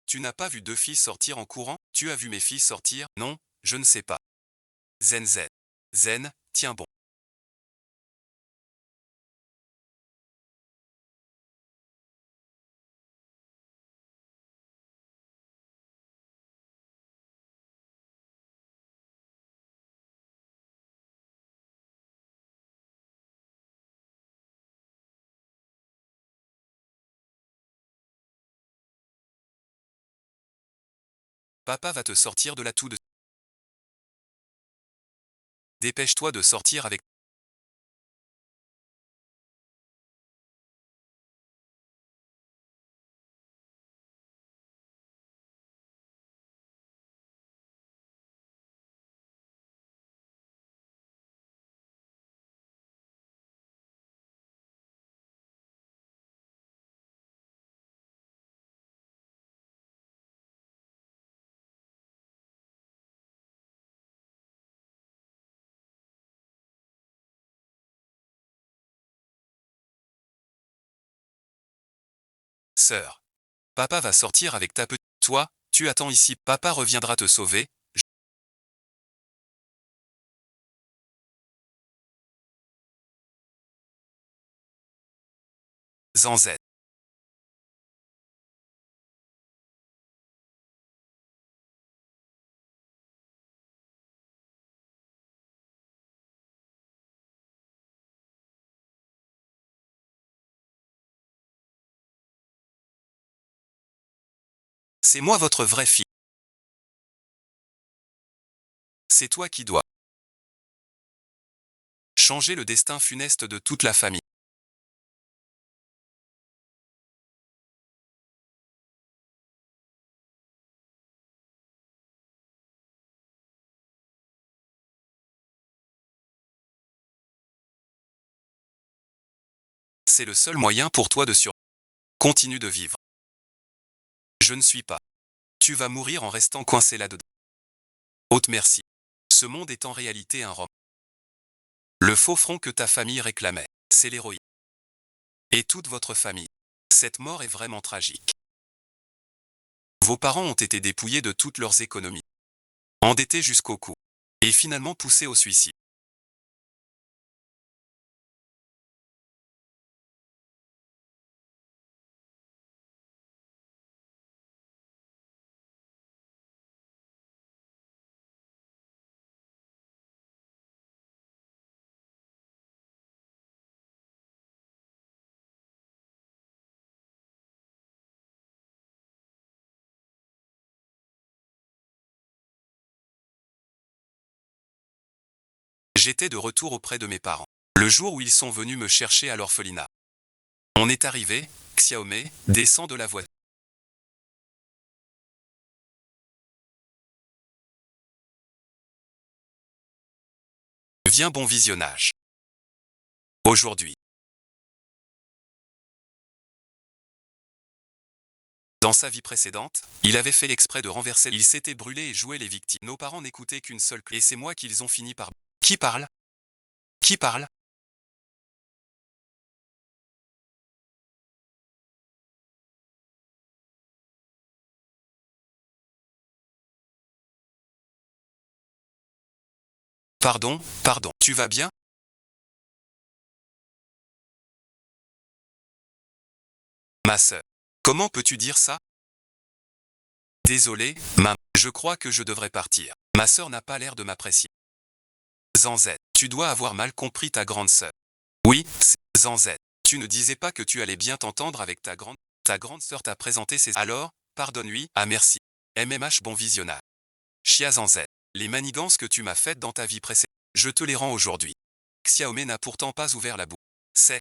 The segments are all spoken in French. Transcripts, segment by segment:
Tu n'as pas vu deux filles sortir en courant? Tu as vu mes filles sortir? Non, je ne sais pas. Zen zen. Zen, tiens bon. Papa va te sortir de là tout de... Dépêche-toi de sortir avec... Sœur. Papa va sortir avec ta petite... Toi, tu attends ici. Papa reviendra te sauver. Zanzette. C'est moi votre vraie fille. C'est toi qui dois changer le destin funeste de toute la famille. C'est le seul moyen pour toi de sur... Continue de vivre. Je ne suis pas. Tu vas mourir en restant coincé là-dedans. Haute merci. Ce monde est en réalité un roman. Le faux front que ta famille réclamait, c'est l'héroïne. Et toute votre famille. Cette mort est vraiment tragique. Vos parents ont été dépouillés de toutes leurs économies, endettés jusqu'au cou, et finalement poussés au suicide. J'étais de retour auprès de mes parents, le jour où ils sont venus me chercher à l'orphelinat. On est arrivé, Xiaomé descend de la voiture. Viens bon visionnage. Aujourd'hui. Dans sa vie précédente, il avait fait l'exprès de renverser. Il s'était brûlé et joué les victimes. Nos parents n'écoutaient qu'une seule clé. Et c'est moi qu'ils ont fini par... Qui parle? Qui parle? Pardon, pardon. Tu vas bien? Ma sœur. Comment peux-tu dire ça? Désolé, maman. Je crois que je devrais partir. Ma sœur n'a pas l'air de m'apprécier. Zanzette, tu dois avoir mal compris ta grande sœur. Oui, c'est Zanzette. Tu ne disais pas que tu allais bien t'entendre avec ta grande... Ta grande sœur t'a présenté ses... Alors, pardonne-lui. Ah merci. MMH bon visionnage. Chia Zanzette. Les manigances que tu m'as faites dans ta vie précédente, je te les rends aujourd'hui. Xiaomé n'a pourtant pas ouvert la bouche. C'est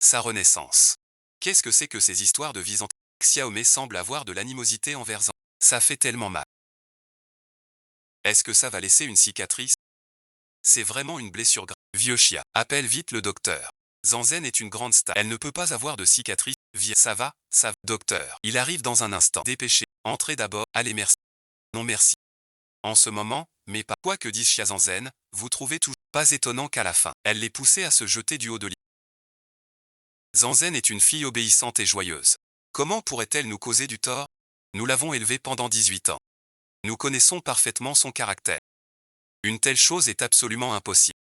sa renaissance. Qu'est-ce que c'est que ces histoires de vie en... Xiaomé semble avoir de l'animosité envers Zan. Ça fait tellement mal. Est-ce que ça va laisser une cicatrice? C'est vraiment une blessure grave. Vieux chia, appelle vite le docteur. Zanzen est une grande star. Elle ne peut pas avoir de cicatrice. Ça va, ça va. Docteur. Il arrive dans un instant. Dépêchez. Entrez d'abord. Allez merci. Non merci. En ce moment, mais pas. Quoi que dise Chia Zanzen, vous trouvez tout pas étonnant qu'à la fin, elle l'ait poussé à se jeter du haut de lit. Zanzen est une fille obéissante et joyeuse. Comment pourrait-elle nous causer du tort? Nous l'avons élevé pendant 18 ans. Nous connaissons parfaitement son caractère. Une telle chose est absolument impossible.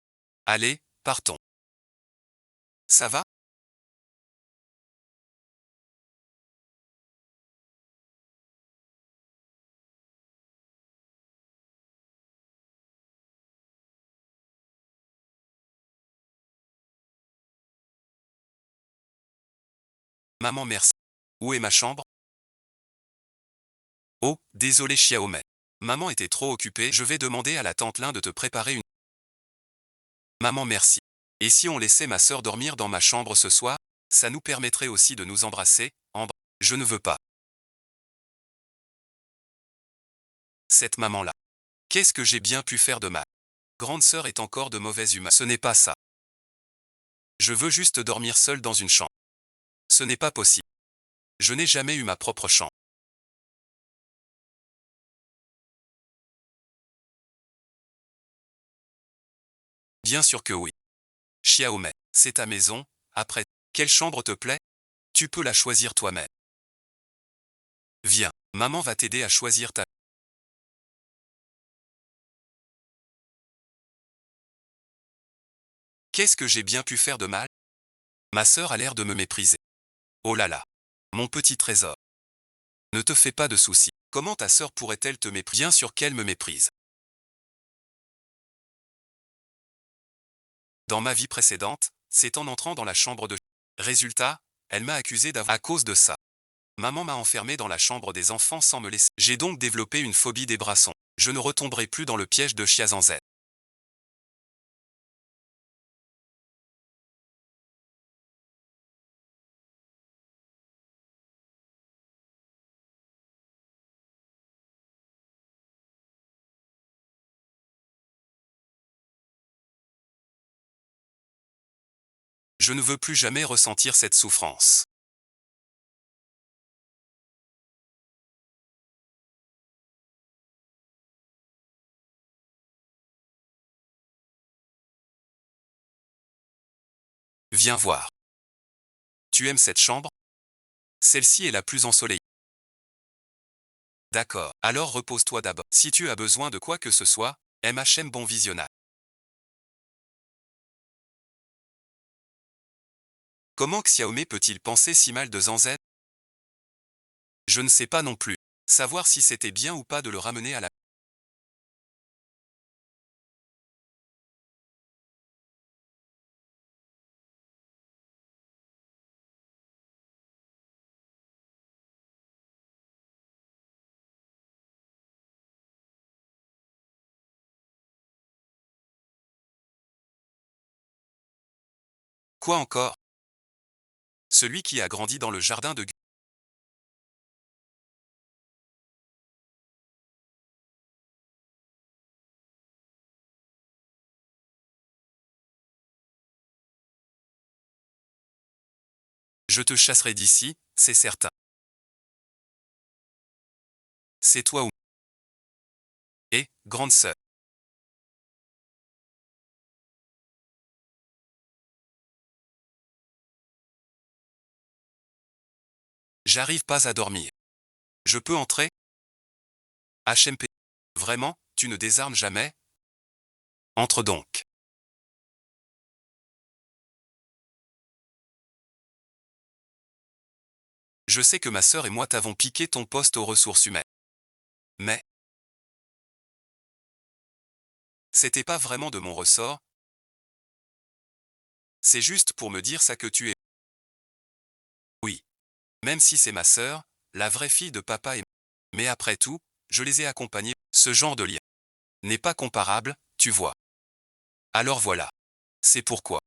Allez, partons. Ça va? Maman merci. Où est ma chambre? Oh, désolé Xiaomei. Maman était trop occupée, je vais demander à la tante Lin de te préparer une... Maman merci. Et si on laissait ma sœur dormir dans ma chambre ce soir, ça nous permettrait aussi de nous embrasser, Je ne veux pas. Cette maman-là. Qu'est-ce que j'ai bien pu faire de mal? Grande sœur est encore de mauvaise humeur. Ce n'est pas ça. Je veux juste dormir seule dans une chambre. Ce n'est pas possible. Je n'ai jamais eu ma propre chambre. Bien sûr que oui. Xiaomei, c'est ta maison, après, quelle chambre te plaît? Tu peux la choisir toi-même. Viens, maman va t'aider à choisir ta... Qu'est-ce que j'ai bien pu faire de mal? Ma sœur a l'air de me mépriser. Oh là là. Mon petit trésor. Ne te fais pas de soucis. Comment ta sœur pourrait-elle te mépriser? Bien sûr qu'elle me méprise. Dans ma vie précédente, c'est en entrant dans la chambre de... Résultat, elle m'a accusé d'avoir... À cause de ça, maman m'a enfermé dans la chambre des enfants sans me laisser. J'ai donc développé une phobie des brassons. Je ne retomberai plus dans le piège de Chiazanzet. Je ne veux plus jamais ressentir cette souffrance. Viens voir. Tu aimes cette chambre? Celle-ci est la plus ensoleillée. D'accord, alors repose-toi d'abord. Si tu as besoin de quoi que ce soit, MHM bon visionnage. Comment Xiaomei peut-il penser si mal de Zanzet? Je ne sais pas non plus. Savoir si c'était bien ou pas de le ramener à la... Quoi encore? Celui qui a grandi dans le jardin de... Je te chasserai d'ici, c'est certain. C'est toi ou... Et, grande sœur. J'arrive pas à dormir. Je peux entrer? HMP. Vraiment, tu ne désarmes jamais? Entre donc. Je sais que ma sœur et moi t'avons piqué ton poste aux ressources humaines. Mais, c'était pas vraiment de mon ressort. C'est juste pour me dire ça que tu es. Oui. Même si c'est ma sœur, la vraie fille de papa et... Mais après tout, je les ai accompagnés. Ce genre de lien n'est pas comparable, tu vois. Alors voilà. C'est pourquoi.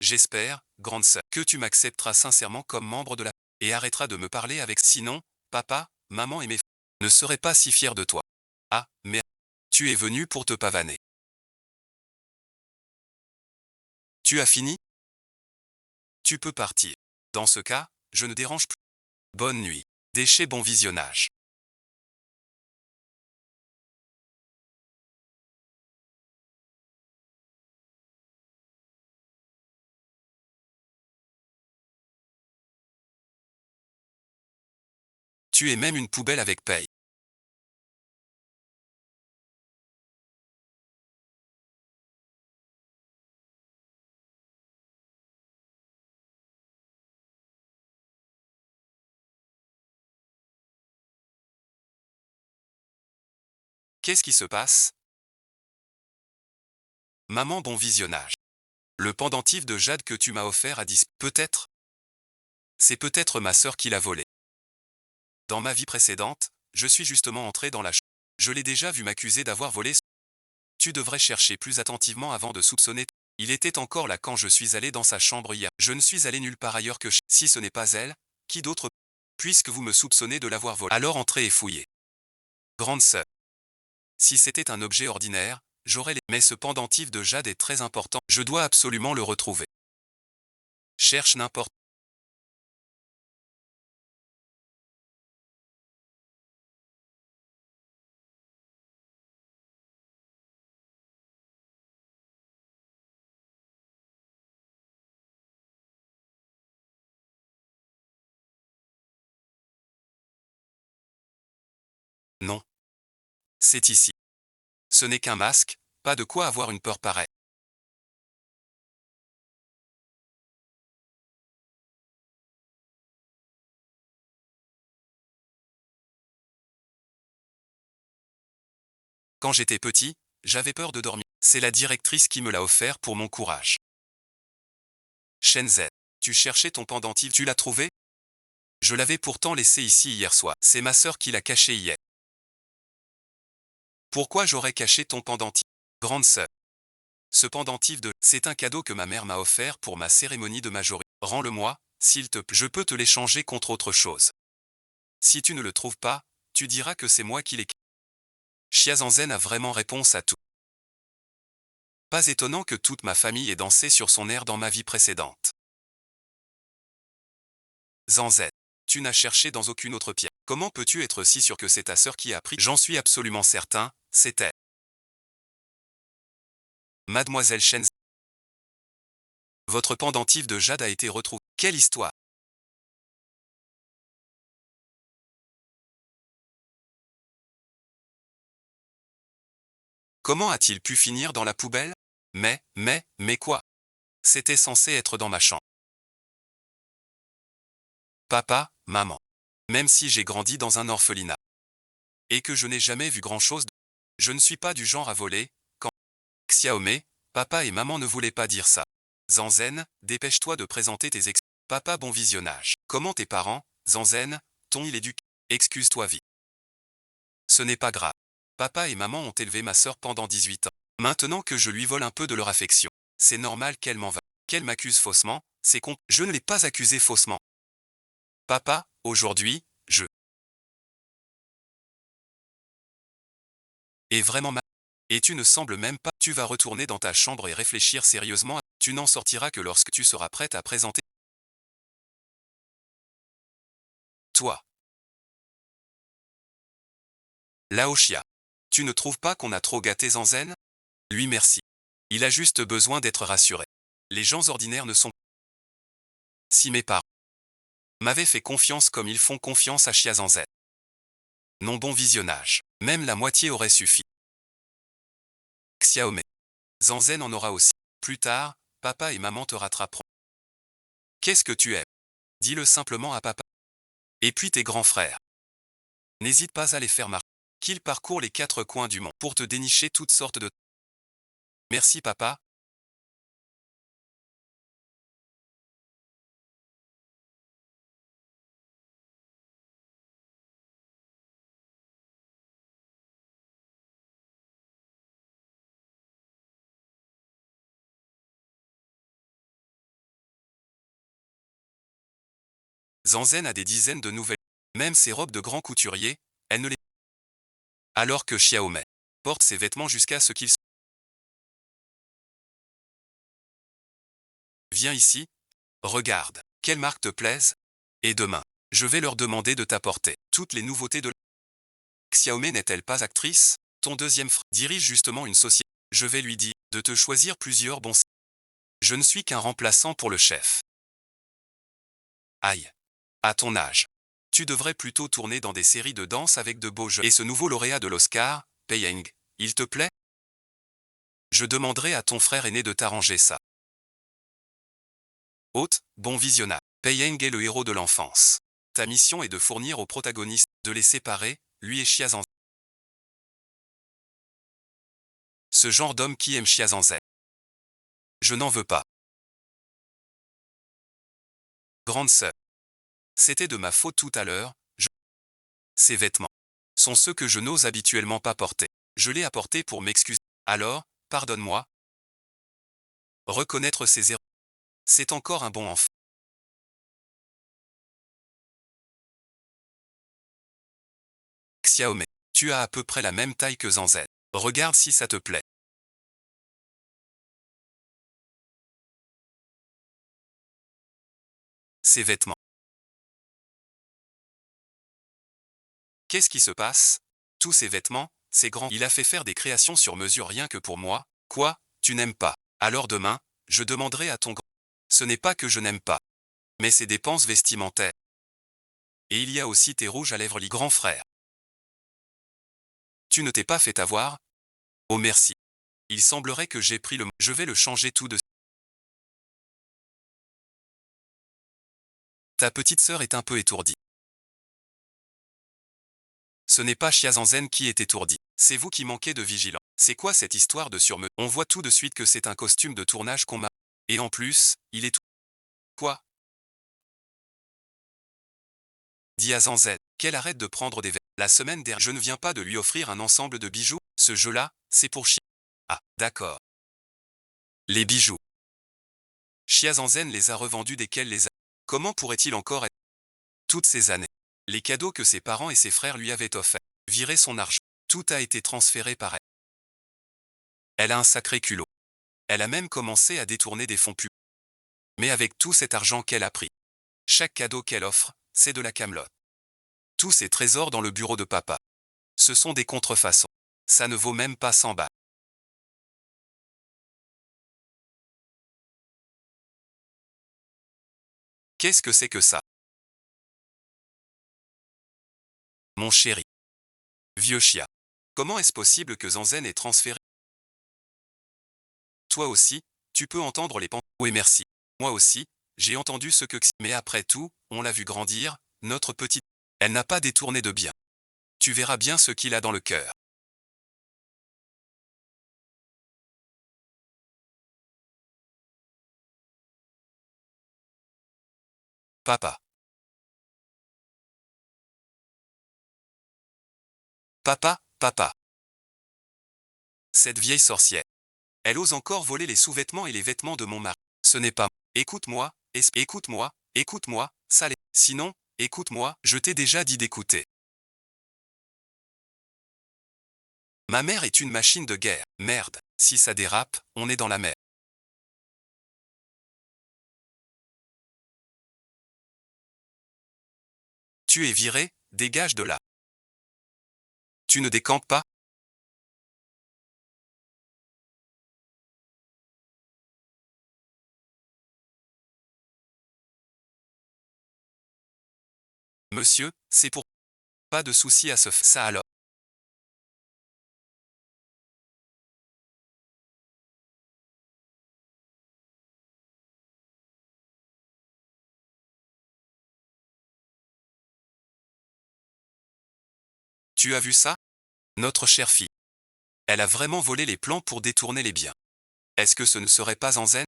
J'espère, grande sœur, que tu m'accepteras sincèrement comme membre de la... Et arrêteras de me parler avec... Sinon, papa, maman et mes... ne seraient pas si fiers de toi. Ah, mais... Tu es venu pour te pavaner. Tu as fini? Tu peux partir. Dans ce cas, je ne dérange plus. Bonne nuit. Déchet bon visionnage. Tu es même une poubelle avec paye. Qu'est-ce qui se passe? Maman, bon visionnage. Le pendentif de jade que tu m'as offert a disparu. Peut-être? C'est peut-être ma sœur qui l'a volé. Dans ma vie précédente, je suis justement entré dans la chambre. Je l'ai déjà vu m'accuser d'avoir volé. Tu devrais chercher plus attentivement avant de soupçonner. Il était encore là quand je suis allé dans sa chambre hier. Je ne suis allé nulle part ailleurs que si ce n'est pas elle, qui d'autre? Puisque vous me soupçonnez de l'avoir volé. Alors entrez et fouillez. Grande sœur. Si c'était un objet ordinaire, j'aurais les... Mais ce pendentif de jade est très important. Je dois absolument le retrouver. Cherche n'importe. Non. C'est ici. Ce n'est qu'un masque, pas de quoi avoir une peur pareille. Quand j'étais petit, j'avais peur de dormir. C'est la directrice qui me l'a offert pour mon courage. Shenzhen, tu cherchais ton pendentif, tu l'as trouvé? Je l'avais pourtant laissé ici hier soir. C'est ma sœur qui l'a caché hier. Pourquoi j'aurais caché ton pendentif? Grande sœur. Ce pendentif de... C'est un cadeau que ma mère m'a offert pour ma cérémonie de majorité. Rends-le-moi, s'il te plaît. Je peux te l'échanger contre autre chose. Si tu ne le trouves pas, tu diras que c'est moi qui l'ai... Shiazanzen a vraiment réponse à tout. Pas étonnant que toute ma famille ait dansé sur son air dans ma vie précédente. Zanzen, tu n'as cherché dans aucune autre pièce. Comment peux-tu être si sûr que c'est ta sœur qui a pris? J'en suis absolument certain, c'est elle. Mademoiselle Shen, votre pendentif de jade a été retrouvé. Quelle histoire? Comment a-t-il pu finir dans la poubelle? Mais quoi? C'était censé être dans ma chambre. Papa, maman. Même si j'ai grandi dans un orphelinat. Et que je n'ai jamais vu grand-chose de... Je ne suis pas du genre à voler, quand... Xiaomei, papa et maman ne voulaient pas dire ça. Zanzen, dépêche-toi de présenter tes ex... Papa, bon visionnage. Comment tes parents, Zanzen, t'ont-ils éduqué? Excuse-toi vite. Ce n'est pas grave. Papa et maman ont élevé ma sœur pendant 18 ans. Maintenant que je lui vole un peu de leur affection, c'est normal qu'elle m'en va. Qu'elle m'accuse faussement, c'est con. Je ne l'ai pas accusé faussement. Papa, aujourd'hui, je... est vraiment mal. Et tu ne sembles même pas. Tu vas retourner dans ta chambre et réfléchir sérieusement. Tu n'en sortiras que lorsque tu seras prête à présenter. Toi. Laoshia. Tu ne trouves pas qu'on a trop gâté Zanzen? Lui merci. Il a juste besoin d'être rassuré. Les gens ordinaires ne sont... Si mes parents m'avaient fait confiance comme ils font confiance à Shiazanzen. Non, bon visionnage. Même la moitié aurait suffi. Xiaomei. Zanzen en aura aussi. Plus tard, papa et maman te rattraperont. Qu'est-ce que tu aimes? Dis-le simplement à papa. Et puis tes grands frères. N'hésite pas à les faire marcher. Qu'ils parcourent les 4 coins du monde pour te dénicher toutes sortes de... Merci papa. Zanzen a des dizaines de nouvelles. Même ses robes de grand couturier, elle ne les... Alors que Xiaomei porte ses vêtements jusqu'à ce qu'ils... Viens ici. Regarde. Quelle marque te plaise? Et demain, je vais leur demander de t'apporter toutes les nouveautés de... Xiaomei n'est-elle pas actrice? Ton deuxième frère dirige justement une société. Je vais lui dire de te choisir plusieurs bons... Je ne suis qu'un remplaçant pour le chef. Aïe. À ton âge. Tu devrais plutôt tourner dans des séries de danse avec de beaux jeux. Et ce nouveau lauréat de l'Oscar, Payeng, il te plaît? Je demanderai à ton frère aîné de t'arranger ça. Hôte, bon visionnage. Payeng est le héros de l'enfance. Ta mission est de fournir aux protagonistes, de les séparer, lui et Chiazan. Ce genre d'homme qui aime Chiazanzet. Je n'en veux pas. Grande sœur. C'était de ma faute tout à l'heure. Ces vêtements sont ceux que je n'ose habituellement pas porter. Je l'ai apporté pour m'excuser. Alors, pardonne-moi. Reconnaître ses erreurs. C'est encore un bon enfant. Xiaomei. Tu as à peu près la même taille que Zanzet. Regarde si ça te plaît. Ces vêtements. Qu'est-ce qui se passe? Tous ces vêtements, c'est grand. Il a fait faire des créations sur mesure rien que pour moi. Quoi? Tu n'aimes pas? Alors demain, je demanderai à ton grand. Ce n'est pas que je n'aime pas. Mais ces dépenses vestimentaires. Et il y a aussi tes rouges à lèvres grand frère. Tu ne t'es pas fait avoir? Oh merci. Il semblerait que j'ai pris le... Je vais le changer tout de suite. Ta petite sœur est un peu étourdie. Ce n'est pas Chiazanzen qui est étourdi. C'est vous qui manquez de vigilance. C'est quoi cette histoire de surme? On voit tout de suite que c'est un costume de tournage qu'on m'a... Et en plus, il est tout... Quoi? Dis à Zanzet, qu'elle arrête de prendre des verres. La semaine dernière, je ne viens pas de lui offrir un ensemble de bijoux. Ce jeu-là, c'est pour Chia. Ah, d'accord. Les bijoux. Chiazanzen les a revendus dès qu'elle les a... Comment pourrait-il encore être... Toutes ces années. Les cadeaux que ses parents et ses frères lui avaient offerts. Virer son argent. Tout a été transféré par elle. Elle a un sacré culot. Elle a même commencé à détourner des fonds publics. Mais avec tout cet argent qu'elle a pris, chaque cadeau qu'elle offre, c'est de la camelote. Tous ces trésors dans le bureau de papa, ce sont des contrefaçons. Ça ne vaut même pas 100 balles. Qu'est-ce que c'est que ça? Mon chéri. Vieux chia. Comment est-ce possible que Zanzen ait transféré? Toi aussi, tu peux entendre les pensées. Oui merci. Moi aussi, j'ai entendu ce que... Mais après tout, on l'a vu grandir, notre petite... Elle n'a pas détourné de bien. Tu verras bien ce qu'il a dans le cœur. Papa. Papa, papa. Cette vieille sorcière. Elle ose encore voler les sous-vêtements et les vêtements de mon mari. Ce n'est pas... Écoute-moi, écoute-moi, écoute-moi, ça l'est. Sinon, écoute-moi, je t'ai déjà dit d'écouter. Ma mère est une machine de guerre. Merde, si ça dérape, on est dans la mer. Tu es viré, dégage de là. Tu ne décampes pas? Monsieur, c'est pour... Pas de souci à se faire. Ça alors. Tu as vu ça? Notre chère fille. Elle a vraiment volé les plans pour détourner les biens. Est-ce que ce ne serait pas en zen?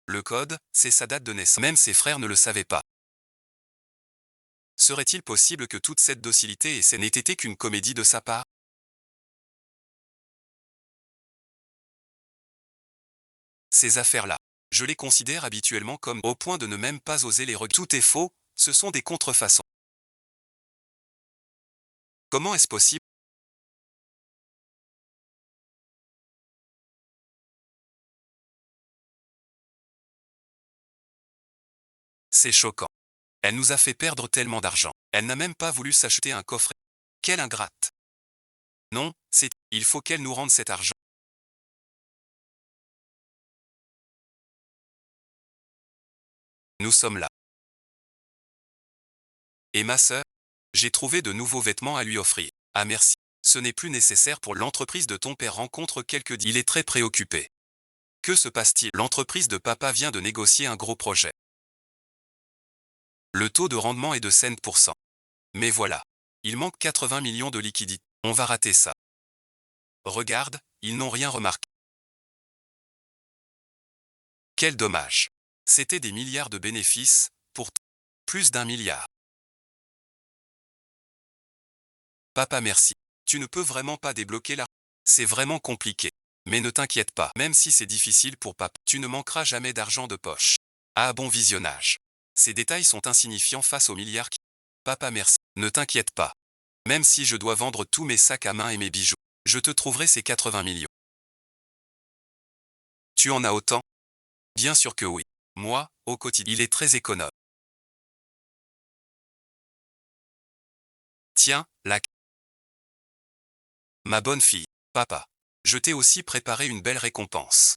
Le code, c'est sa date de naissance. Même ses frères ne le savaient pas. Serait-il possible que toute cette docilité et n'ait été qu'une comédie de sa part? Ces affaires-là, je les considère habituellement comme au point de ne même pas oser les regarder. Tout est faux, ce sont des contrefaçons. Comment est-ce possible? C'est choquant. Elle nous a fait perdre tellement d'argent. Elle n'a même pas voulu s'acheter un coffret. Quelle ingrate. Non, c'est... Il faut qu'elle nous rende cet argent. Nous sommes là. Et ma sœur? J'ai trouvé de nouveaux vêtements à lui offrir. Ah merci. Ce n'est plus nécessaire pour l'entreprise de ton père rencontre quelques... Il est très préoccupé. Que se passe-t-il? L'entreprise de papa vient de négocier un gros projet. Le taux de rendement est de 5%. Mais voilà. Il manque 80 millions de liquidités. On va rater ça. Regarde, ils n'ont rien remarqué. Quel dommage. C'était des milliards de bénéfices, pour plus d'1 milliard. Papa merci. Tu ne peux vraiment pas débloquer l'argent. C'est vraiment compliqué. Mais ne t'inquiète pas, même si c'est difficile pour papa, tu ne manqueras jamais d'argent de poche. Ah bon visionnage. Ces détails sont insignifiants face aux milliards qui... Papa merci. Ne t'inquiète pas. Même si je dois vendre tous mes sacs à main et mes bijoux, je te trouverai ces 80 millions. Tu en as autant? Bien sûr que oui. Moi, au quotidien, il est très économe. Tiens, ma bonne fille, papa. Je t'ai aussi préparé une belle récompense.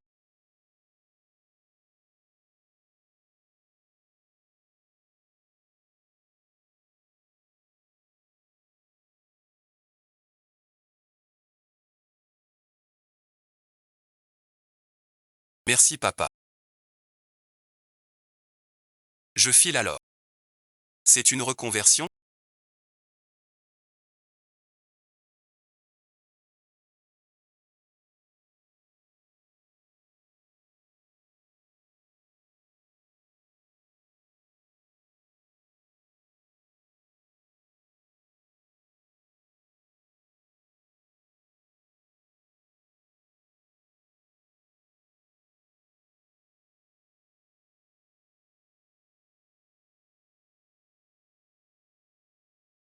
Merci papa. Je file alors. C'est une reconversion?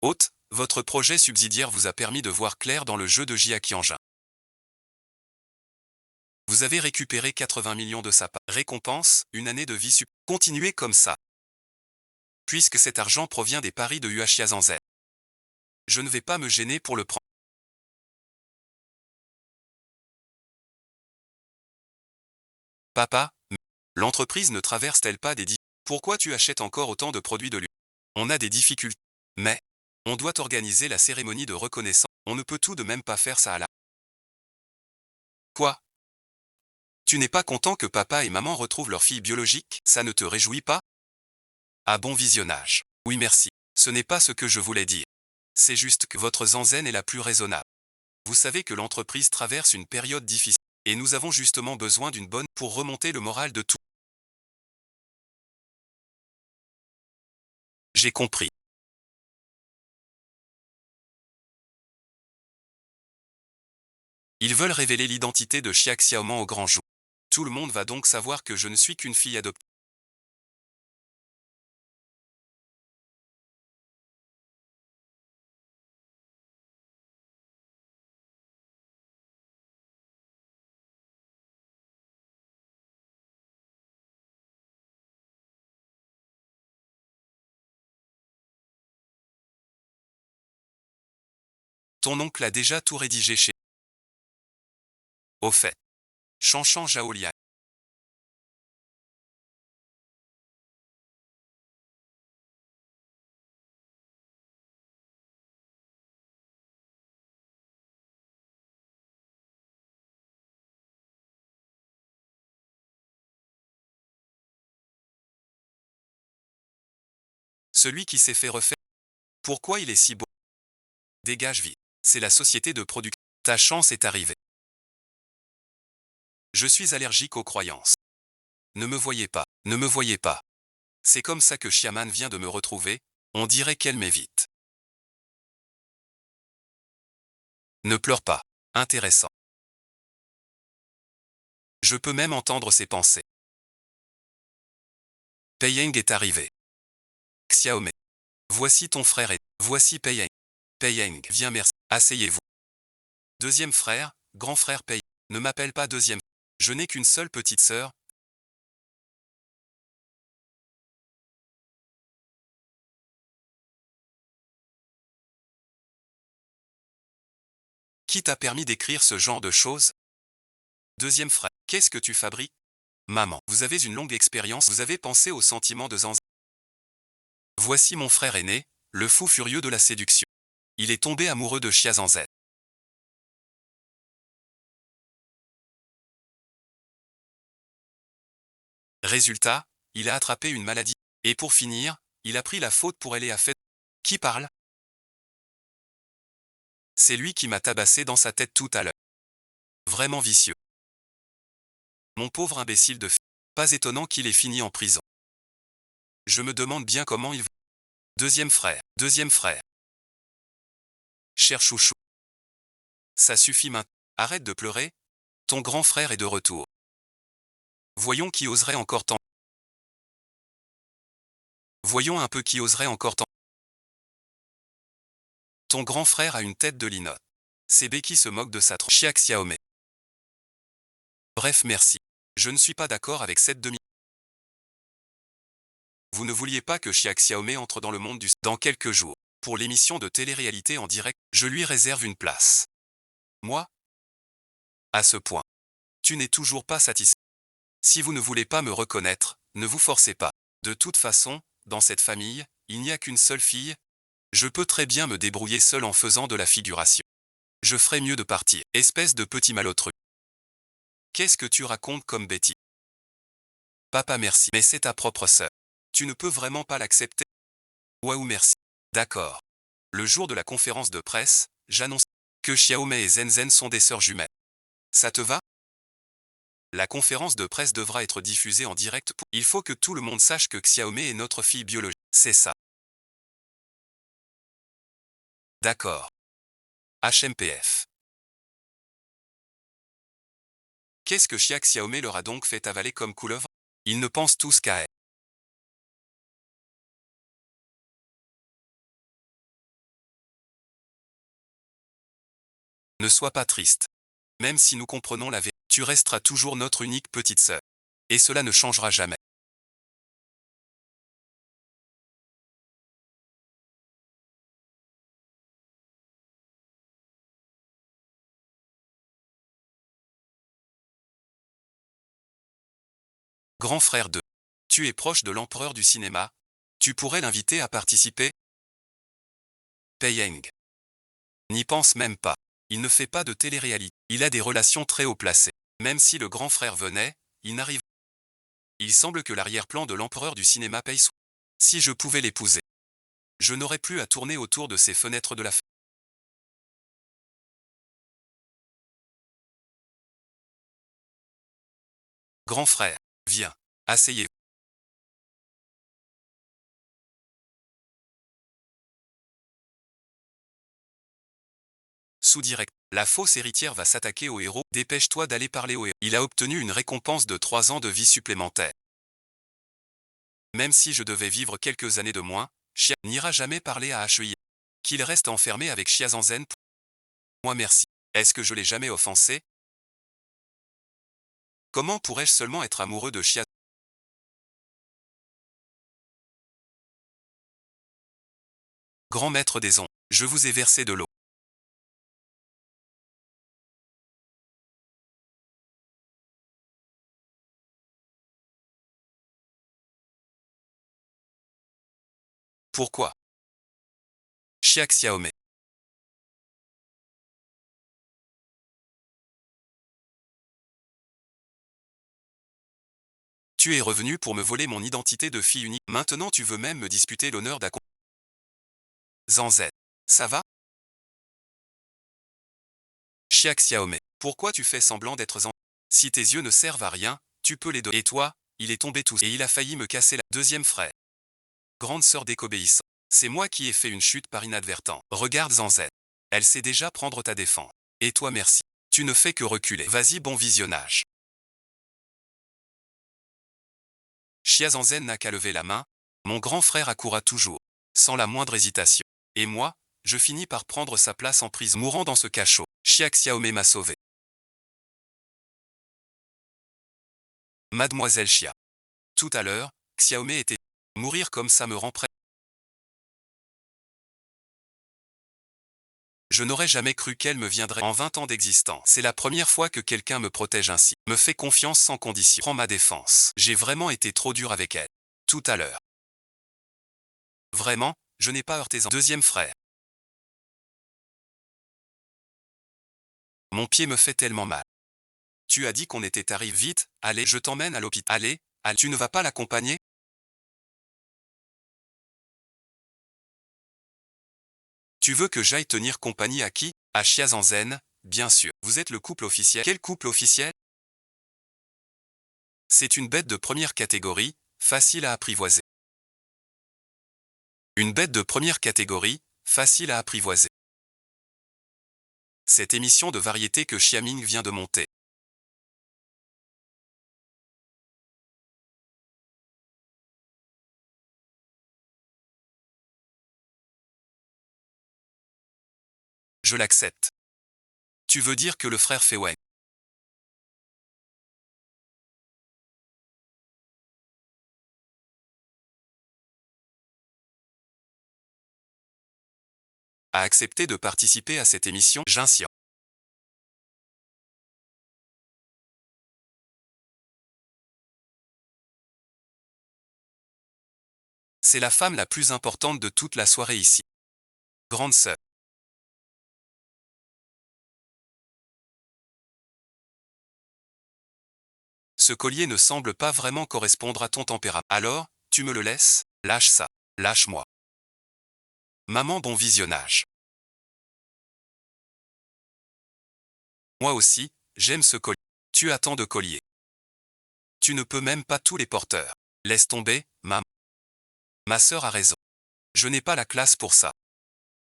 Hôte, votre projet subsidiaire vous a permis de voir clair dans le jeu de Jiaqianjin. Vous avez récupéré 80 millions de sa part. Récompense, une année de vie sup. Continuez comme ça. Puisque cet argent provient des paris de Huaxiazanzhen. Je ne vais pas me gêner pour le prendre. Papa, l'entreprise ne traverse-t-elle pas des difficultés? Pourquoi tu achètes encore autant de produits de luxe? On a des difficultés. Mais, on doit organiser la cérémonie de reconnaissance. On ne peut tout de même pas faire ça à la... Quoi? Tu n'es pas content que papa et maman retrouvent leur fille biologique? Ça ne te réjouit pas? Ah bon visionnage. Oui merci. Ce n'est pas ce que je voulais dire. C'est juste que votre Zanzen est la plus raisonnable. Vous savez que l'entreprise traverse une période difficile. Et nous avons justement besoin d'une bonne pour remonter le moral de tout. J'ai compris. Ils veulent révéler l'identité de Xiao Xiaoman au grand jour. Tout le monde va donc savoir que je ne suis qu'une fille adoptée. Ton oncle a déjà tout rédigé chez... Au fait. Chanchan Zhaolian. Celui qui s'est fait refaire. Pourquoi il est si beau? Dégage vite. C'est la société de production. Ta chance est arrivée. Je suis allergique aux croyances. Ne me voyez pas, ne me voyez pas. C'est comme ça que Xiaman vient de me retrouver, on dirait qu'elle m'évite. Ne pleure pas. Intéressant. Je peux même entendre ses pensées. Peiyeng est arrivé. Xiaomei. Voici ton frère et... Voici Peiyeng. Peiyeng, viens merci. Asseyez-vous. Deuxième frère, grand frère Peiyeng. Ne m'appelle pas deuxième. Je n'ai qu'une seule petite sœur. Qui t'a permis d'écrire ce genre de choses? Deuxième frère. Qu'est-ce que tu fabriques? Maman, vous avez une longue expérience, vous avez pensé aux sentiments de Zanz. Voici mon frère aîné, le fou furieux de la séduction. Il est tombé amoureux de Xiazanzhen. Résultat, il a attrapé une maladie. Et pour finir, il a pris la faute pour aller à fête. Qui parle? C'est lui qui m'a tabassé dans sa tête tout à l'heure. Vraiment vicieux. Mon pauvre imbécile de fille. Pas étonnant qu'il ait fini en prison. Je me demande bien comment il va. Deuxième frère. Cher chouchou. Ça suffit maintenant. Arrête de pleurer. Ton grand frère est de retour. Voyons qui oserait encore tant. Voyons un peu qui oserait encore tant. Ton grand frère a une tête de linotte. C'est Becky se moque de sa tronche. Chiak Xiaomei. Bref, merci. Je ne suis pas d'accord avec cette demi. Vous ne vouliez pas que Chiak Xiaomei entre dans le monde du... Dans quelques jours. Pour l'émission de télé-réalité en direct, je lui réserve une place. Moi? À ce point. Tu n'es toujours pas satisfait. Si vous ne voulez pas me reconnaître, ne vous forcez pas. De toute façon, dans cette famille, il n'y a qu'une seule fille. Je peux très bien me débrouiller seul en faisant de la figuration. Je ferais mieux de partir. Espèce de petit malotru. Qu'est-ce que tu racontes comme Betty? Papa merci. Mais c'est ta propre sœur. Tu ne peux vraiment pas l'accepter? Waouh merci. D'accord. Le jour de la conférence de presse, j'annonce que Xiaomei et Zenzhen sont des sœurs jumelles. Ça te va? La conférence de presse devra être diffusée en direct. Il faut que tout le monde sache que Xiaomei est notre fille biologique. C'est ça. D'accord. HMPF. Qu'est-ce que Chiak Xiaomei leur a donc fait avaler comme couleuvre? Ils ne pensent tous qu'à elle. Ne sois pas triste. Même si nous comprenons la vérité, tu resteras toujours notre unique petite sœur. Et cela ne changera jamais. Grand frère 2. Tu es proche de l'empereur du cinéma. Tu pourrais l'inviter à participer? Peiyeng. N'y pense même pas. Il ne fait pas de télé-réalité. Il a des relations très haut placées. Même si le grand frère venait, il n'arrive. Il semble que l'arrière-plan de l'empereur du cinéma paye son. Si je pouvais l'épouser, je n'aurais plus à tourner autour de ces fenêtres de la fête. Grand frère, viens, asseyez-vous. Sous-direct, la fausse héritière va s'attaquer au héros. Dépêche-toi d'aller parler au héros. Il a obtenu une récompense de 3 ans de vie supplémentaire. Même si je devais vivre quelques années de moins, Xia n'ira jamais parler à Hui. Qu'il reste enfermé avec Xiazanzhen. Moi merci. Est-ce que je l'ai jamais offensé? Comment pourrais-je seulement être amoureux de Xia? Grand maître des ondes, je vous ai versé de l'eau. Pourquoi? Chiak Xiaomei. Tu es revenu pour me voler mon identité de fille unique. Maintenant tu veux même me disputer l'honneur d'accompagner. Zanzet. Ça va? Chiak Xiaomei. Pourquoi tu fais semblant d'être Zan? Si tes yeux ne servent à rien, tu peux les donner. Et toi, il est tombé tout. Et il a failli me casser la... Deuxième frère. Grande sœur décobéissante. C'est moi qui ai fait une chute par inadvertance. Regarde Zanzet. Elle sait déjà prendre ta défense. Et toi merci. Tu ne fais que reculer. Vas-y bon visionnage. Xiazanzhen n'a qu'à lever la main. Mon grand frère accourra toujours. Sans la moindre hésitation. Et moi, je finis par prendre sa place en prison. Mourant dans ce cachot. Chiak Xiaomei m'a sauvé. Mademoiselle Xia. Tout à l'heure, Xiaomei était... Mourir comme ça me rend prêt. Je n'aurais jamais cru qu'elle me viendrait en 20 ans d'existence. C'est la première fois que quelqu'un me protège ainsi. Me fait confiance sans condition. Prends ma défense. J'ai vraiment été trop dur avec elle. Tout à l'heure. Vraiment, Je n'ai pas heurté son deuxième frère. Mon pied me fait tellement mal. Tu as dit qu'on était arrivé vite, allez, je t'emmène à l'hôpital. Allez, allez, tu ne vas pas l'accompagner? Tu veux que j'aille tenir compagnie à qui? À Chiazanzen, bien sûr. Vous êtes le couple officiel. Quel couple officiel? C'est une bête de première catégorie, facile à apprivoiser. Une bête de première catégorie, facile à apprivoiser. Cette émission de variété que Xiaming vient de monter. Je l'accepte. Tu veux dire que le frère Fei Weng a accepté de participer à cette émission? J'insiste. C'est la femme la plus importante de toute la soirée ici. Grande sœur. Ce collier ne semble pas vraiment correspondre à ton tempérament. Alors, tu me le laisses? Lâche ça. Lâche-moi. Maman, bon visionnage. Moi aussi, j'aime ce collier. Tu as tant de colliers. Tu ne peux même pas tous les porteurs. Laisse tomber, maman. Ma sœur a raison. Je n'ai pas la classe pour ça.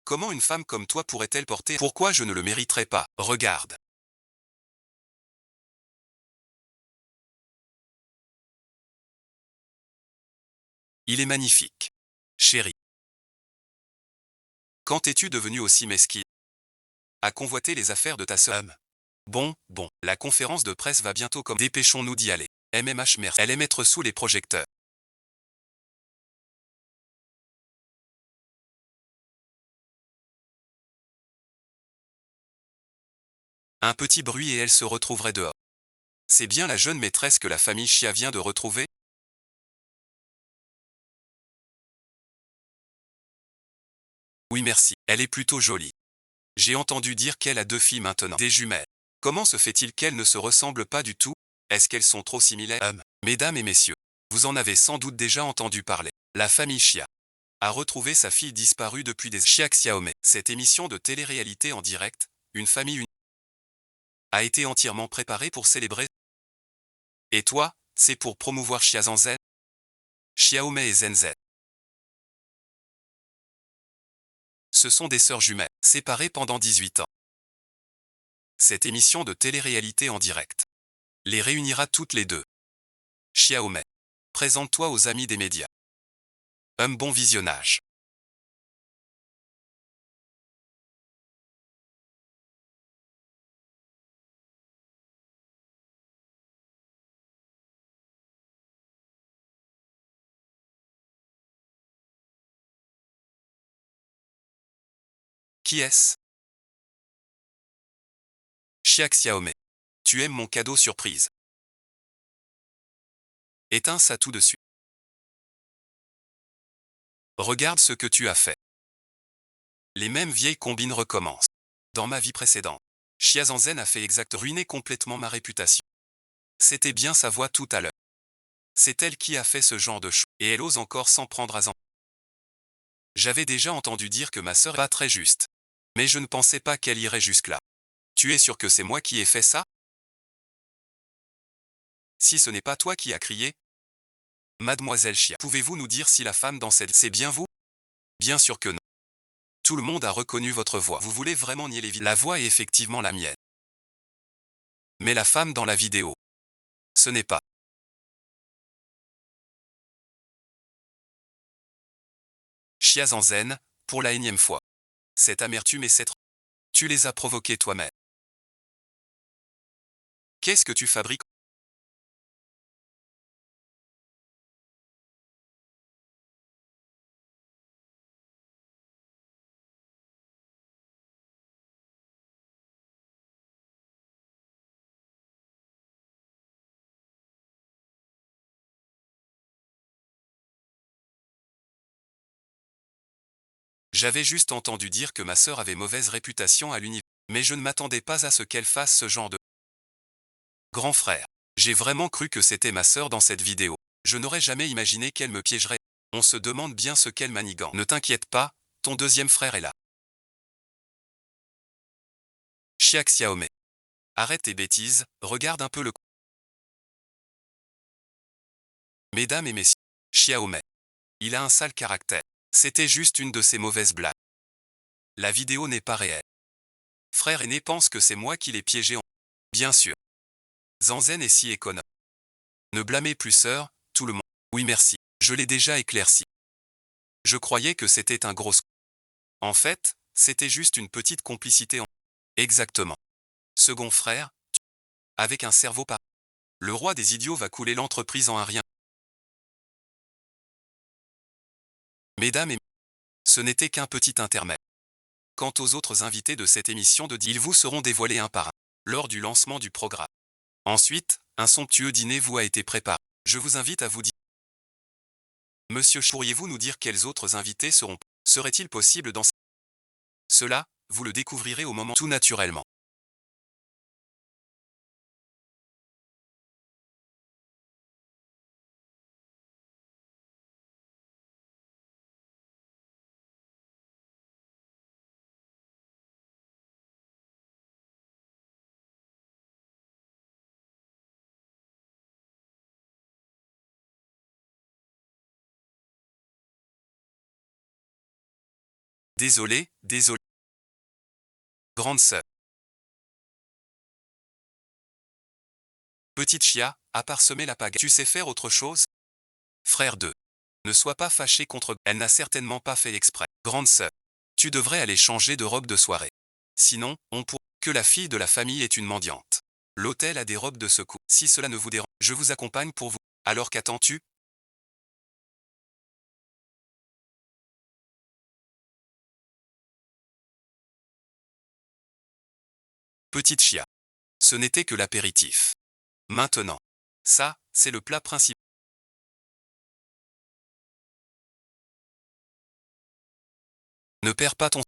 Comment une femme comme toi pourrait-elle porter? Pourquoi je ne le mériterais pas? Regarde. Il est magnifique. Chérie. Quand es-tu devenu aussi mesquine? À convoiter les affaires de ta sœur? Bon, la conférence de presse va bientôt comme. Dépêchons-nous d'y aller. MMH merci. Elle aime être sous les projecteurs. Un petit bruit et elle se retrouverait dehors. C'est bien la jeune maîtresse que la famille Chia vient de retrouver? Oui merci, elle est plutôt jolie. J'ai entendu dire qu'elle a 2 filles maintenant. Des jumelles. Comment se fait-il qu'elles ne se ressemblent pas du tout? Est-ce qu'elles sont trop similaires? Mesdames et messieurs, vous en avez sans doute déjà entendu parler. La famille Chia a retrouvé sa fille disparue depuis des Chia Xiaomei. Cette émission de télé-réalité en direct, Une famille unie, a été entièrement préparée pour célébrer. Et toi, c'est pour promouvoir Xiazanzen, Xiaomei et Zenzhen. Ce sont des sœurs jumelles, séparées pendant 18 ans. Cette émission de télé-réalité en direct les réunira toutes les deux. Xiaomei, présente-toi aux amis des médias. Un bon visionnage. Qui est-ce? Xia Xiaomei. Tu aimes mon cadeau surprise? Éteins ça tout de suite. Regarde ce que tu as fait. Les mêmes vieilles combines recommencent. Dans ma vie précédente, Xiazanzen a fait exact ruiner complètement ma réputation. C'était bien sa voix tout à l'heure. C'est elle qui a fait ce genre de choses, et elle ose encore s'en prendre à Zan. J'avais déjà entendu dire que ma sœur est pas très juste. Mais je ne pensais pas qu'elle irait jusque-là. Tu es sûr que c'est moi qui ai fait ça? Si ce n'est pas toi qui as crié? Mademoiselle Chia, pouvez-vous nous dire si la femme dans cette... C'est bien vous? Bien sûr que non. Tout le monde a reconnu votre voix. Vous voulez vraiment nier les vidéos? La voix est effectivement la mienne. Mais la femme dans la vidéo, ce n'est pas. Xiazanzen, pour la énième fois. Cette amertume et cette... Tu les as provoquées toi-même. Qu'est-ce que tu fabriques? J'avais juste entendu dire que ma sœur avait mauvaise réputation à l'univers. Mais je ne m'attendais pas à ce qu'elle fasse ce genre de grand frère. J'ai vraiment cru que c'était ma sœur dans cette vidéo. Je n'aurais jamais imaginé qu'elle me piégerait. On se demande bien ce qu'elle manigance. Ne t'inquiète pas, ton deuxième frère est là. Chiak Xiaomei. Arrête tes bêtises, regarde un peu le... Mesdames et messieurs, Xiaomei. Il a un sale caractère. C'était juste une de ses mauvaises blagues. La vidéo n'est pas réelle. Frère aîné pense que c'est moi qui l'ai piégé en... Bien sûr. Zanzen est si économe. Ne blâmez plus sœur, tout le monde. Oui merci, je l'ai déjà éclairci. Je croyais que c'était un gros... En fait, c'était juste une petite complicité en... Exactement. Second frère, avec un cerveau par... Le roi des idiots va couler l'entreprise en un rien. Mesdames et... Ce n'était qu'un petit intermède. Quant aux autres invités de cette émission ils vous seront dévoilés un par un, lors du lancement du programme. Ensuite, un somptueux dîner vous a été préparé. Je vous invite à vous dire... Monsieur, pourriez-vous nous dire quels autres invités seront... Serait-il possible dans... Cela, vous le découvrirez au moment tout naturellement. Désolé, désolé. Grande sœur. Petite chia, à part semer la pagaille. Tu sais faire autre chose? Frère 2. Ne sois pas fâché contre... Elle n'a certainement pas fait exprès. Grande sœur. Tu devrais aller changer de robe de soirée. Sinon, on pourrait... Que la fille de la famille est une mendiante. L'hôtel a des robes de secours. Si cela ne vous dérange, je vous accompagne pour vous. Alors qu'attends-tu? Petite chia. Ce n'était que l'apéritif. Maintenant. Ça, c'est le plat principal. Ne perds pas ton...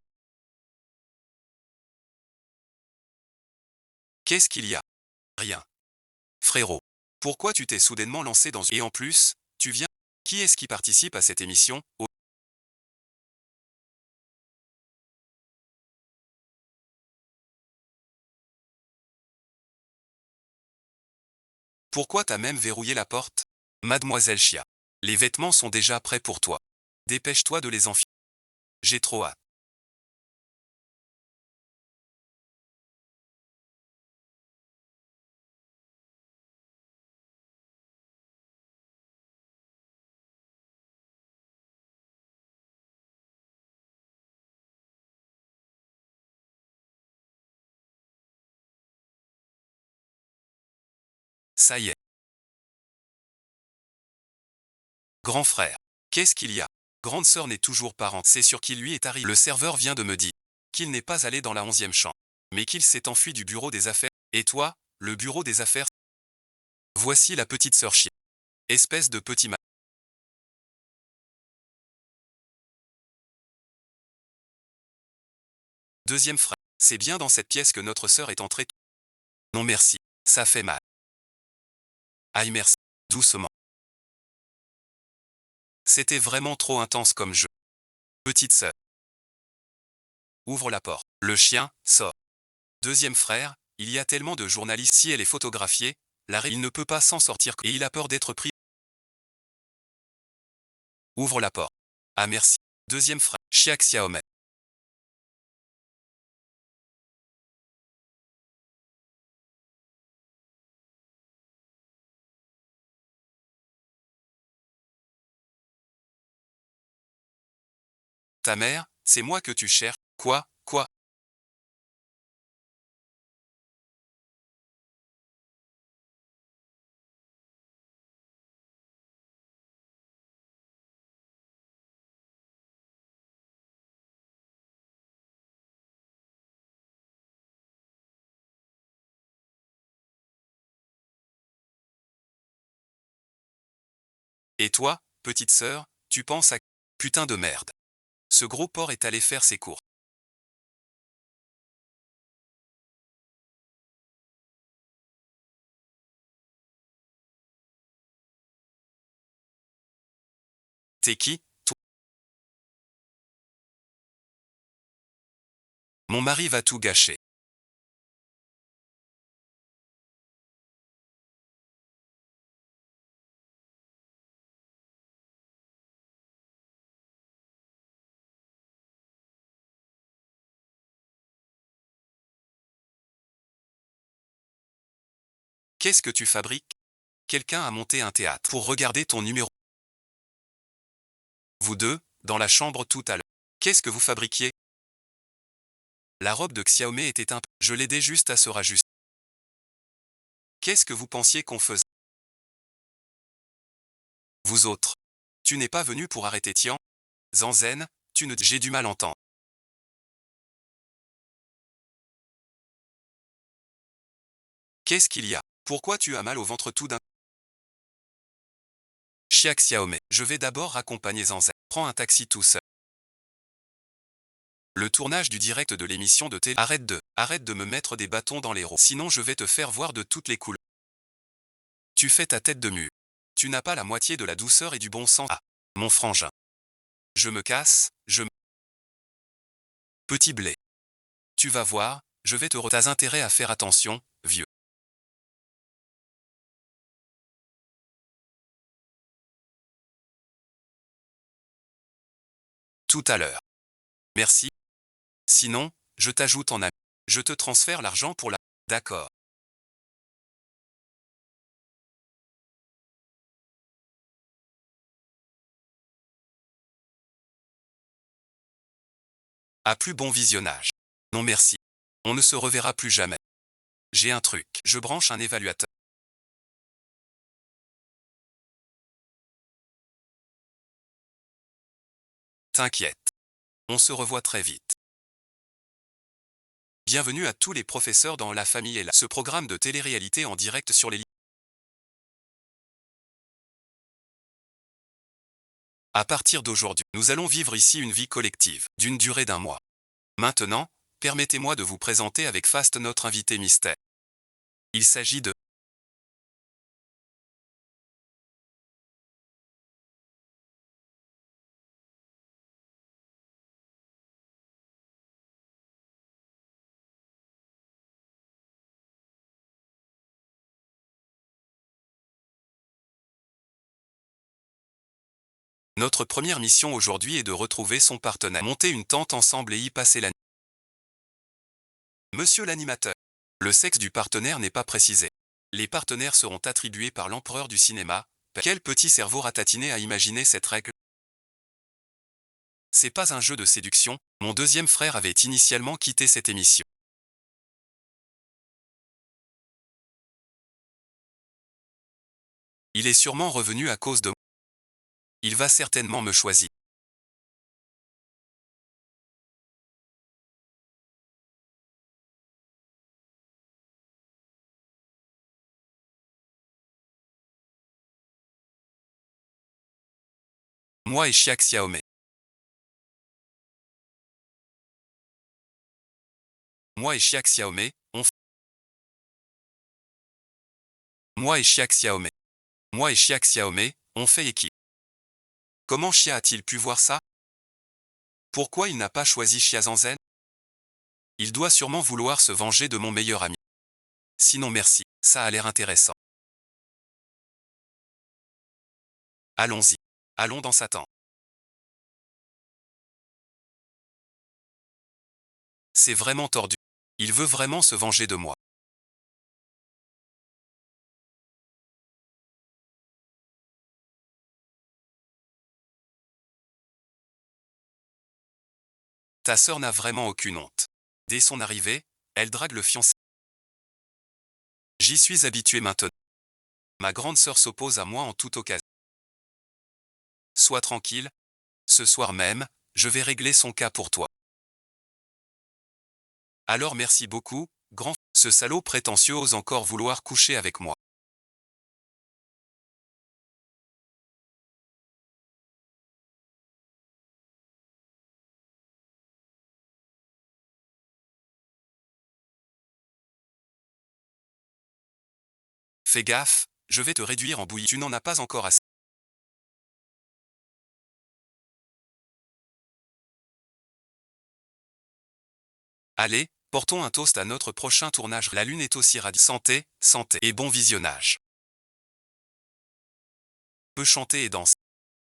Qu'est-ce qu'il y a? Rien. Frérot. Pourquoi tu t'es soudainement lancé dans... Et en plus, tu viens... Qui est-ce qui participe à cette émission? Pourquoi t'as même verrouillé la porte? Mademoiselle Chia. Les vêtements sont déjà prêts pour toi. Dépêche-toi de les enfiler. J'ai trop hâte. Ça y est. Grand frère. Qu'est-ce qu'il y a? Grande sœur n'est toujours pas rentrée. C'est sur qui lui est arrivé. Le serveur vient de me dire qu'il n'est pas allé dans la 11e chambre, mais qu'il s'est enfui du bureau des affaires. Et toi, le bureau des affaires? Voici la petite sœur Chia. Espèce de petit mal. Deuxième frère. C'est bien dans cette pièce que notre sœur est entrée. Non merci. Ça fait mal. Aïe merci. Doucement. C'était vraiment trop intense comme jeu. Petite sœur. Ouvre la porte. Le chien sort. Deuxième frère, il y a tellement de journalistes. Si elle est photographiée, il ne peut pas s'en sortir et il a peur d'être pris. Ouvre la porte. Ah merci. Deuxième frère. Chiak Xiaomei. Ta mère, c'est moi que tu cherches. Quoi? Quoi? Et toi, petite sœur, tu penses à... Putain de merde. Ce gros porc est allé faire ses courses. T'es qui, toi? Mon mari va tout gâcher. Qu'est-ce que tu fabriques? Quelqu'un a monté un théâtre pour regarder ton numéro. Vous deux, dans la chambre tout à l'heure. Qu'est-ce que vous fabriquiez? La robe de Xiaomé était un peu. Je l'aidais juste à se rajuster. Qu'est-ce que vous pensiez qu'on faisait? Vous autres. Tu n'es pas venu pour arrêter Tian? Zanzen, tu ne. J'ai du mal à entendre. Qu'est-ce qu'il y a? Pourquoi tu as mal au ventre tout d'un. Chia Xiaomé. Je vais d'abord accompagner Zanzen. Prends un taxi tout seul. Le tournage du direct de l'émission de télé. Arrête de me mettre des bâtons dans les roues. Sinon je vais te faire voir de toutes les couleurs. Tu fais ta tête de mule. Tu n'as pas la moitié de la douceur et du bon sens. Ah, mon frangin. Je me casse, Petit blé. Tu vas voir, je vais te T'as intérêt à faire attention, vieux. Tout à l'heure. Merci. Sinon, je t'ajoute en ami. Je te transfère l'argent pour la. D'accord. À plus bon visionnage. Non merci. On ne se reverra plus jamais. J'ai un truc. Je branche un évaluateur. T'inquiète. On se revoit très vite. Bienvenue à tous les professeurs dans La Famille et là. Ce programme de télé-réalité en direct sur les. À partir d'aujourd'hui, nous allons vivre ici une vie collective, d'une durée d'1 mois. Maintenant, permettez-moi de vous présenter avec faste notre invité mystère. Il s'agit de. Notre première mission aujourd'hui est de retrouver son partenaire, monter une tente ensemble et y passer la nuit. Monsieur l'animateur. Le sexe du partenaire n'est pas précisé. Les partenaires seront attribués par l'empereur du cinéma. Quel petit cerveau ratatiné a imaginé cette règle? C'est pas un jeu de séduction, mon deuxième frère avait initialement quitté cette émission. Il est sûrement revenu à cause de. Il va certainement me choisir. Moi et Chia Xiaomé. Moi et Chia Xiaomé, Moi et Chia Xiaomé. Moi et Chia Xiaomé, on fait équipe. Comment Chia a-t-il pu voir ça? Pourquoi il n'a pas choisi Chia Zanzen? Il doit sûrement vouloir se venger de mon meilleur ami. Sinon merci, ça a l'air intéressant. Allons-y. Allons dans sa tente. C'est vraiment tordu. Il veut vraiment se venger de moi. Ta sœur n'a vraiment aucune honte. Dès son arrivée, elle drague le fiancé. J'y suis habitué maintenant. Ma grande sœur s'oppose à moi en toute occasion. Sois tranquille. Ce soir même, je vais régler son cas pour toi. Alors merci beaucoup, grand. Ce salaud prétentieux ose encore vouloir coucher avec moi. Fais gaffe, je vais te réduire en bouillie. Tu n'en as pas encore assez. Allez, portons un toast à notre prochain tournage. La lune est aussi radieuse. Santé, santé et bon visionnage. Peux chanter et danser.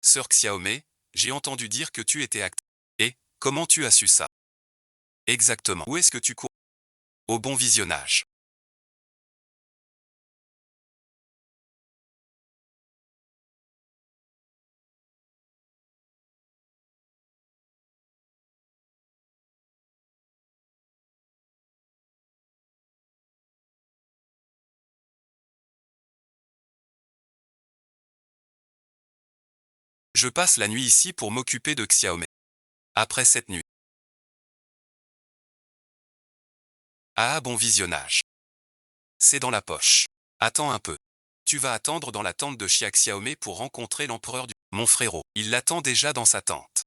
Sœur Xiaomei, j'ai entendu dire que tu étais actrice. Et, comment tu as su ça? Exactement. Où est-ce que tu cours? Au bon visionnage. Je passe la nuit ici pour m'occuper de Xiaomei. Après cette nuit. Ah, bon visionnage. C'est dans la poche. Attends un peu. Tu vas attendre dans la tente de Xia Xiaomei pour rencontrer l'empereur du... Mon frérot, il l'attend déjà dans sa tente.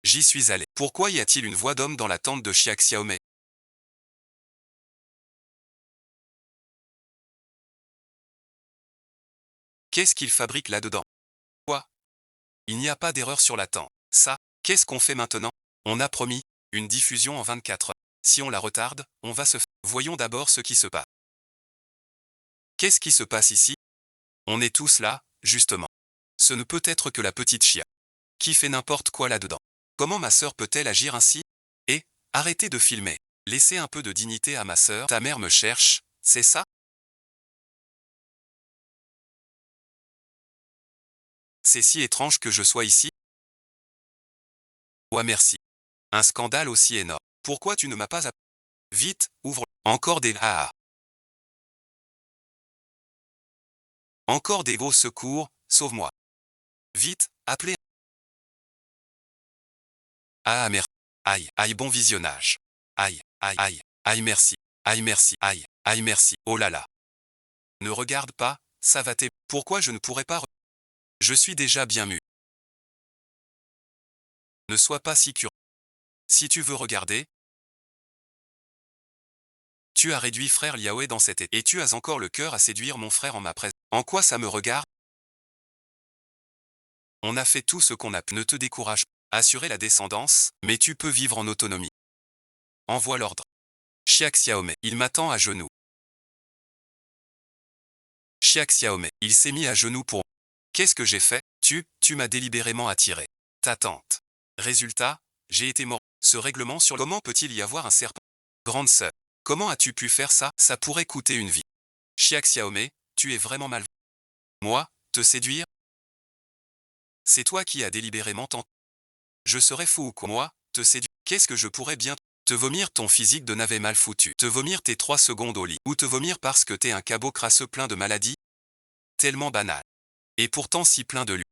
J'y suis allé. Pourquoi y a-t-il une voix d'homme dans la tente de Xia Xiaomei? Qu'est-ce qu'il fabrique là-dedans? Quoi? Il n'y a pas d'erreur sur la tente. Ça, qu'est-ce qu'on fait maintenant? On a promis une diffusion en 24 heures. Si on la retarde, on va se... Voyons d'abord ce qui se passe. Qu'est-ce qui se passe ici? On est tous là, justement. Ce ne peut être que la petite Chia. Qui fait n'importe quoi là-dedans? Comment ma sœur peut-elle agir ainsi? Et, arrêtez de filmer. Laissez un peu de dignité à ma sœur. Ta mère me cherche, c'est ça? C'est si étrange que je sois ici? Ouais, merci. Un scandale aussi énorme. Pourquoi tu ne m'as pas appelé? Vite, ouvre. Encore des... Ah. Encore des gros secours, sauve-moi. Vite, appelez. Ah merci. Aïe, aïe bon visionnage. Aïe, aïe, aïe, aïe merci. Aïe merci, aïe, aïe merci. Oh là là. Ne regarde pas, ça va t'aider. Pourquoi je ne pourrais pas... Je suis déjà bien mu. Ne sois pas si curieux. Si tu veux regarder, tu as réduit frère Liaoé dans cet état. Et tu as encore le cœur à séduire mon frère en ma présence. En quoi ça me regarde? On a fait tout ce qu'on a pu. Ne te décourage pas. Assurer la descendance, mais tu peux vivre en autonomie. Envoie l'ordre. Xia Xiaomei, il m'attend à genoux. Xia Xiaomei, il s'est mis à genoux pour... Qu'est-ce que j'ai fait? Tu m'as délibérément attiré. Ta tante. Résultat, j'ai été mort. Ce règlement sur... Comment peut-il y avoir un serpent? Grande sœur. Comment as-tu pu faire ça? Ça pourrait coûter une vie. Xia Xiaomei, tu es vraiment mal... Moi, te séduire? C'est toi qui as délibérément tenté. Je serais fou ou quoi? Moi, te séduire? Qu'est-ce que je pourrais bien... Te vomir ton physique de navet mal foutu. Te vomir tes 3 secondes au lit. Ou te vomir parce que t'es un cabot crasseux plein de maladies. Tellement banal. Et pourtant si plein de lui.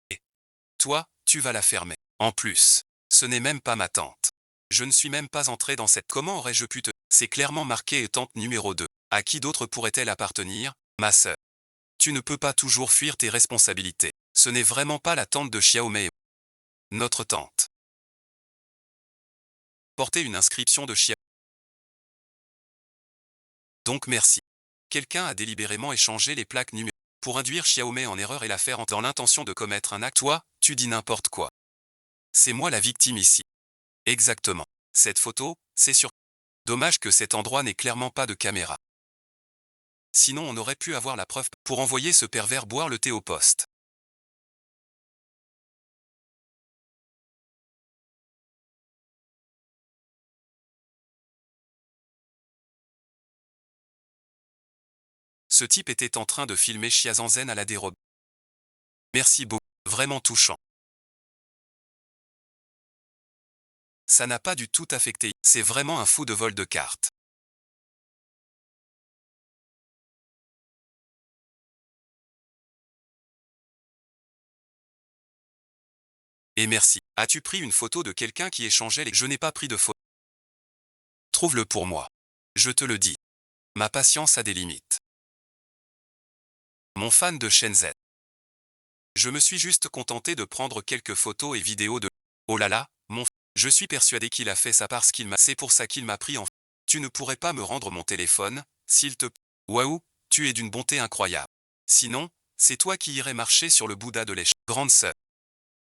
Et toi, tu vas la fermer. En plus, ce n'est même pas ma tante. Je ne suis même pas entré dans cette... Comment aurais-je pu te... C'est clairement marqué tante numéro 2. À qui d'autre pourrait-elle appartenir? Ma sœur. Tu ne peux pas toujours fuir tes responsabilités. Ce n'est vraiment pas la tante de Xiaomei. Notre tante. Porter une inscription de Xiaomei. Donc merci. Quelqu'un a délibérément échangé les plaques numéro pour induire Xiaomei en erreur et la faire dans l'intention de commettre un acte. Toi, tu dis n'importe quoi. C'est moi la victime ici. Exactement. Cette photo, c'est sûr. Dommage que cet endroit n'ait clairement pas de caméra. Sinon on aurait pu avoir la preuve pour envoyer ce pervers boire le thé au poste. Ce type était en train de filmer Shiazanzen à la dérobe. Merci beaucoup. Vraiment touchant. Ça n'a pas du tout affecté. C'est vraiment un fou de vol de cartes. Et merci. As-tu pris une photo de quelqu'un qui échangeait les... Je n'ai pas pris de photo. Trouve-le pour moi. Je te le dis. Ma patience a des limites. Mon fan de Shenzhen. Je me suis juste contenté de prendre quelques photos et vidéos de... Oh là là, mon... Je suis persuadé qu'il a fait ça parce qu'il m'a... C'est pour ça qu'il m'a pris en... Tu ne pourrais pas me rendre mon téléphone, s'il te... Waouh, tu es d'une bonté incroyable. Sinon, c'est toi qui irais marcher sur le Bouddha de l'échelle. Grande sœur.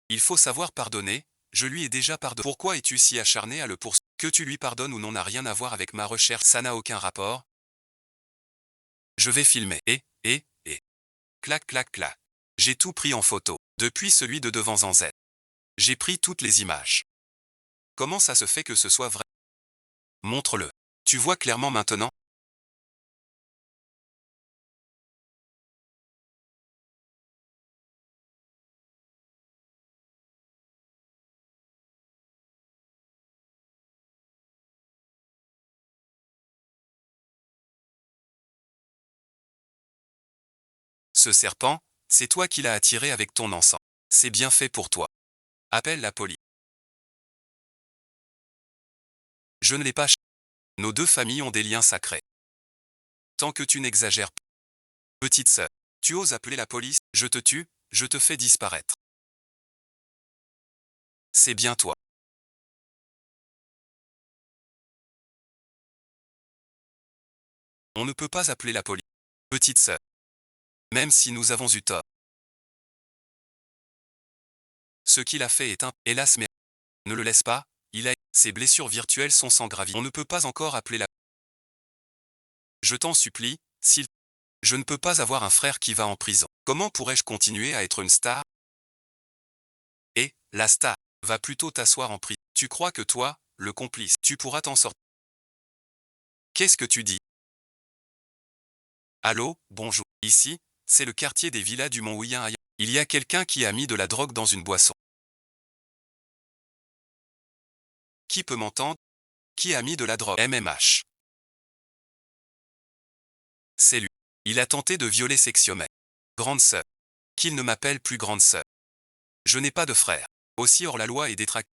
Il faut savoir pardonner, je lui ai déjà pardonné. Pourquoi es-tu si acharné à le poursuivre? Que tu lui pardonnes ou non n'a rien à voir avec ma recherche, ça n'a aucun rapport. Je vais filmer. Et. Clac, clac, clac. J'ai tout pris en photo. Depuis celui de devant Zanzet. J'ai pris toutes les images. Comment ça se fait que ce soit vrai? Montre-le. Tu vois clairement maintenant? Ce serpent, c'est toi qui l'as attiré avec ton encens. C'est bien fait pour toi. Appelle la police. Je ne l'ai pas. Nos deux familles ont des liens sacrés. Tant que tu n'exagères pas. Petite sœur, tu oses appeler la police, je te tue, je te fais disparaître. C'est bien toi. On ne peut pas appeler la police. Petite sœur. Même si nous avons eu tort. Ce qu'il a fait est un... Hélas mais... Ne le laisse pas, il a... Ses blessures virtuelles sont sans gravité. On ne peut pas encore appeler la... Je t'en supplie, s'il... Je ne peux pas avoir un frère qui va en prison. Comment pourrais-je continuer à être une star? Et, la star, va plutôt t'asseoir en prison. Tu crois que toi, le complice, tu pourras t'en sortir? Qu'est-ce que tu dis? Allô, bonjour. Ici, c'est le quartier des villas du Mont Ouyen. Il y a quelqu'un qui a mis de la drogue dans une boisson. Qui peut m'entendre? Qui a mis de la drogue? MMH. C'est lui. Il a tenté de violer Sexiomètre. Grande sœur. Qu'il ne m'appelle plus grande sœur. Je n'ai pas de frère. Aussi hors la loi et détraqué.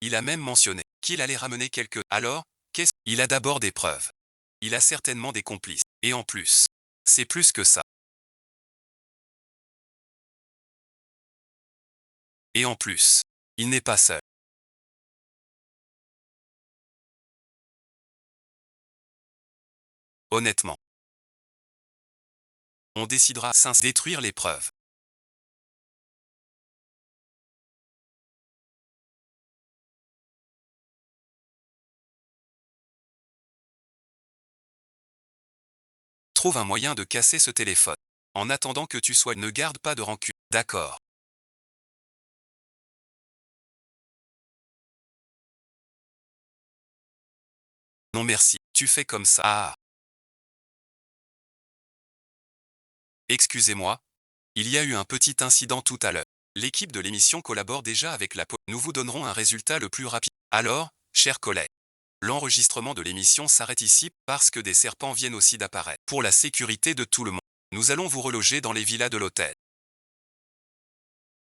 Il a même mentionné qu'il allait ramener quelques... Alors, qu'est-ce... Il a d'abord des preuves. Il a certainement des complices. Et en plus, c'est plus que ça. Et en plus, il n'est pas seul. Honnêtement. On décidera sans détruire les preuves. Trouve un moyen de casser ce téléphone. En attendant que tu sois... Ne garde pas de rancune. D'accord. Non merci. Tu fais comme ça. Ah. Excusez-moi. Il y a eu un petit incident tout à l'heure. L'équipe de l'émission collabore déjà avec la police. Nous vous donnerons un résultat le plus rapide. Alors, chers collègues, l'enregistrement de l'émission s'arrête ici parce que des serpents viennent aussi d'apparaître. Pour la sécurité de tout le monde, nous allons vous reloger dans les villas de l'hôtel.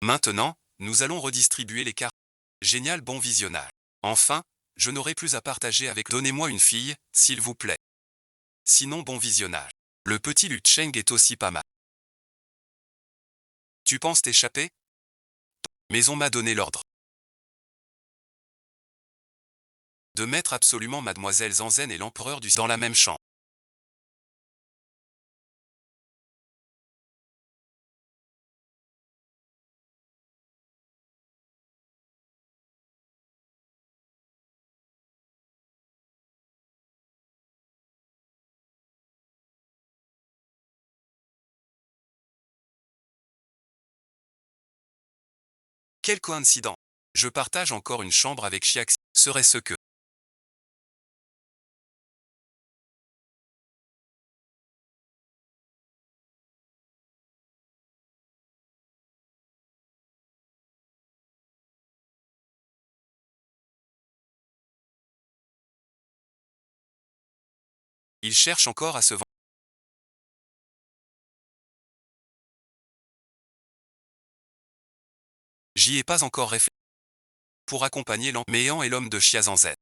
Maintenant, nous allons redistribuer les cartes. Génial, bon visionnage. Enfin, je n'aurai plus à partager avec... Donnez-moi une fille, s'il vous plaît. Sinon, bon visionnage. Le petit Lu Cheng est aussi pas mal. Tu penses t'échapper? Mais on m'a donné l'ordre de mettre absolument Mademoiselle Zanzen et l'empereur du... dans la même chambre. Quelle coïncidence! Je partage encore une chambre avec Chiaxi. Serait-ce que... Il cherche encore à se vendre. J'y ai pas encore réfléchi. Pour accompagner l'Méant et l'homme de Chiazanzen.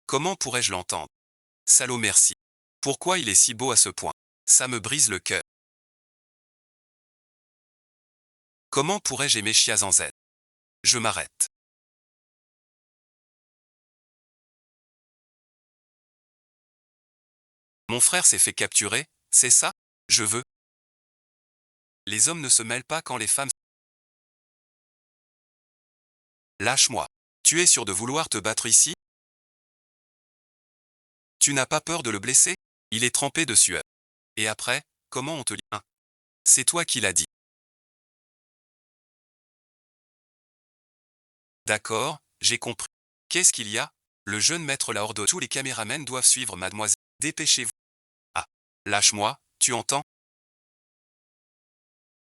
Comment pourrais-je l'entendre? Salaud merci. Pourquoi il est si beau à ce point? Ça me brise le cœur. Comment pourrais-je aimer Chiazanzen? Je m'arrête. Mon frère s'est fait capturer, c'est ça? Je veux. Les hommes ne se mêlent pas quand les femmes... Lâche-moi. Tu es sûr de vouloir te battre ici? Tu n'as pas peur de le blesser? Il est trempé de sueur. Et après, comment on te lit? Hein? C'est toi qui l'as dit. D'accord, j'ai compris. Qu'est-ce qu'il y a? Le jeune maître l'a ordonné. Tous les caméramens doivent suivre mademoiselle. Dépêchez-vous. Ah. Lâche-moi, tu entends?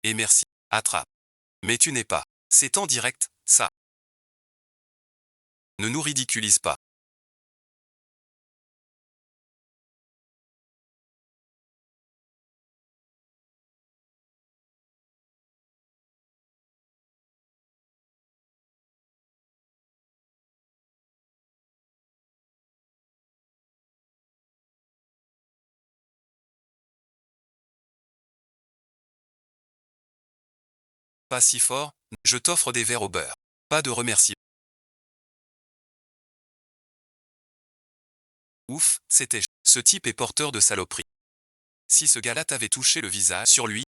Et merci. Attrape. Mais tu n'es pas. C'est en direct, ça. Ne nous ridiculise pas. Pas si fort, je t'offre des verres au beurre. Pas de remerciements. Ouf, c'était... Ce type est porteur de saloperie. Si ce gars-là t'avait touché le visage sur lui,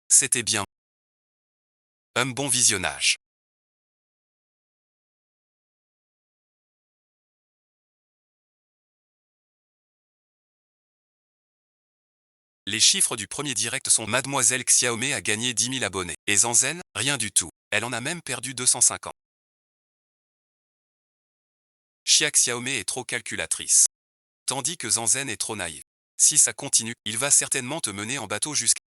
c'était bien. Un bon visionnage. Les chiffres du premier direct sont Mademoiselle Xiaomé a gagné 10 000 abonnés. Et Zanzen, rien du tout. Elle en a même perdu 250. Xia Xiaomé est trop calculatrice. Tandis que Zanzen est trop naïf. Si ça continue, il va certainement te mener en bateau jusqu'à...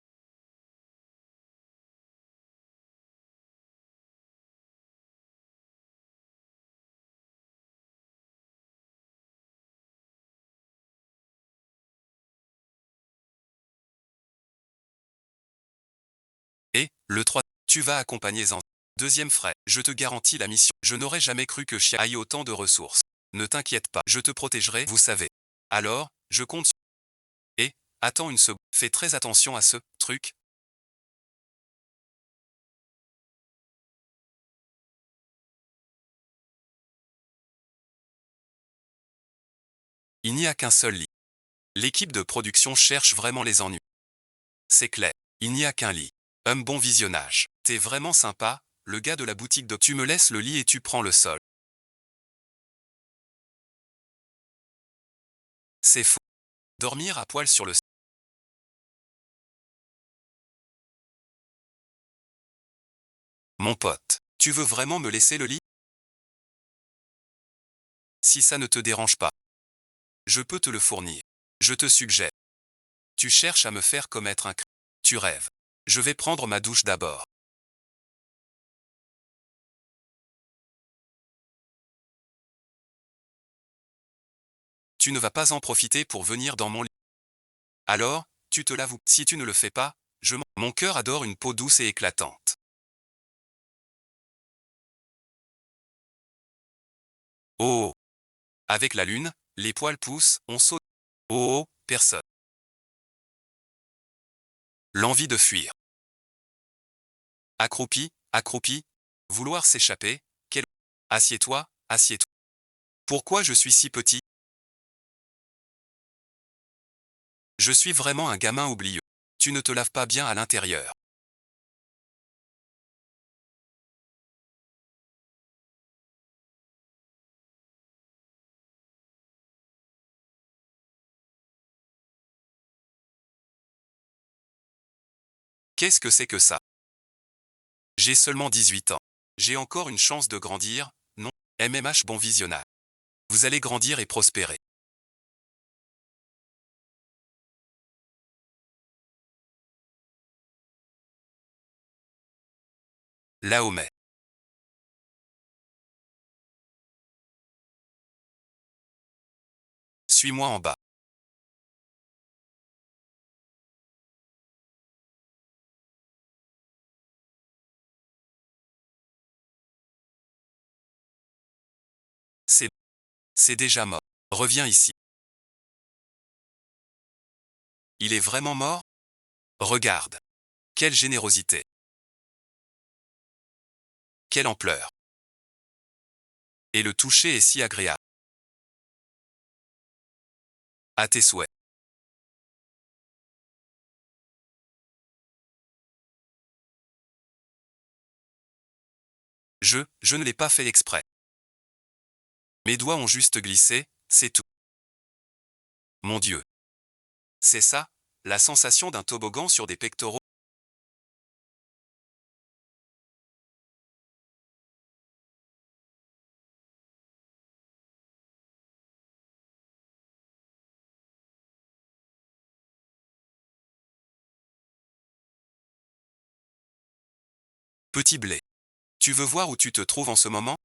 Et, le 3, tu vas accompagner Zanzen. Deuxième frère, je te garantis la mission. Je n'aurais jamais cru que Xia ait autant de ressources. Ne t'inquiète pas, je te protégerai, vous savez. Alors, je compte sur... Et, attends une seconde, fais très attention à ce truc. Il n'y a qu'un seul lit. L'équipe de production cherche vraiment les ennuis. C'est clair. Il n'y a qu'un lit. Un bon visionnage. T'es vraiment sympa, le gars de la boutique de... Tu me laisses le lit et tu prends le sol. C'est fou. Dormir à poil sur le... Mon pote, tu veux vraiment me laisser le lit? Si ça ne te dérange pas, je peux te le fournir. Je te suggère. Tu cherches à me faire commettre un crime. Tu rêves. Je vais prendre ma douche d'abord. Tu ne vas pas en profiter pour venir dans mon lit. Alors, tu te l'avoues. Si tu ne le fais pas, je m'en... Mon cœur adore une peau douce et éclatante. Oh! Avec la lune, les poils poussent, on saute. Oh! Personne. L'envie de fuir. Accroupi, accroupi. Vouloir s'échapper. Quel... Assieds-toi, assieds-toi. Pourquoi je suis si petit? Je suis vraiment un gamin oublieux. Tu ne te laves pas bien à l'intérieur. Qu'est-ce que c'est que ça? J'ai seulement 18 ans. J'ai encore une chance de grandir, non? MMH bon visionnage. Vous allez grandir et prospérer. Laomé. Suis-moi en bas. C'est c'est déjà mort. Reviens ici. Il est vraiment mort? Regarde. Quelle générosité. Quelle ampleur. Et le toucher est si agréable. À tes souhaits. Je ne l'ai pas fait exprès. Mes doigts ont juste glissé, c'est tout. Mon Dieu. C'est ça, la sensation d'un toboggan sur des pectoraux. Petit blé. Tu veux voir où tu te trouves en ce moment?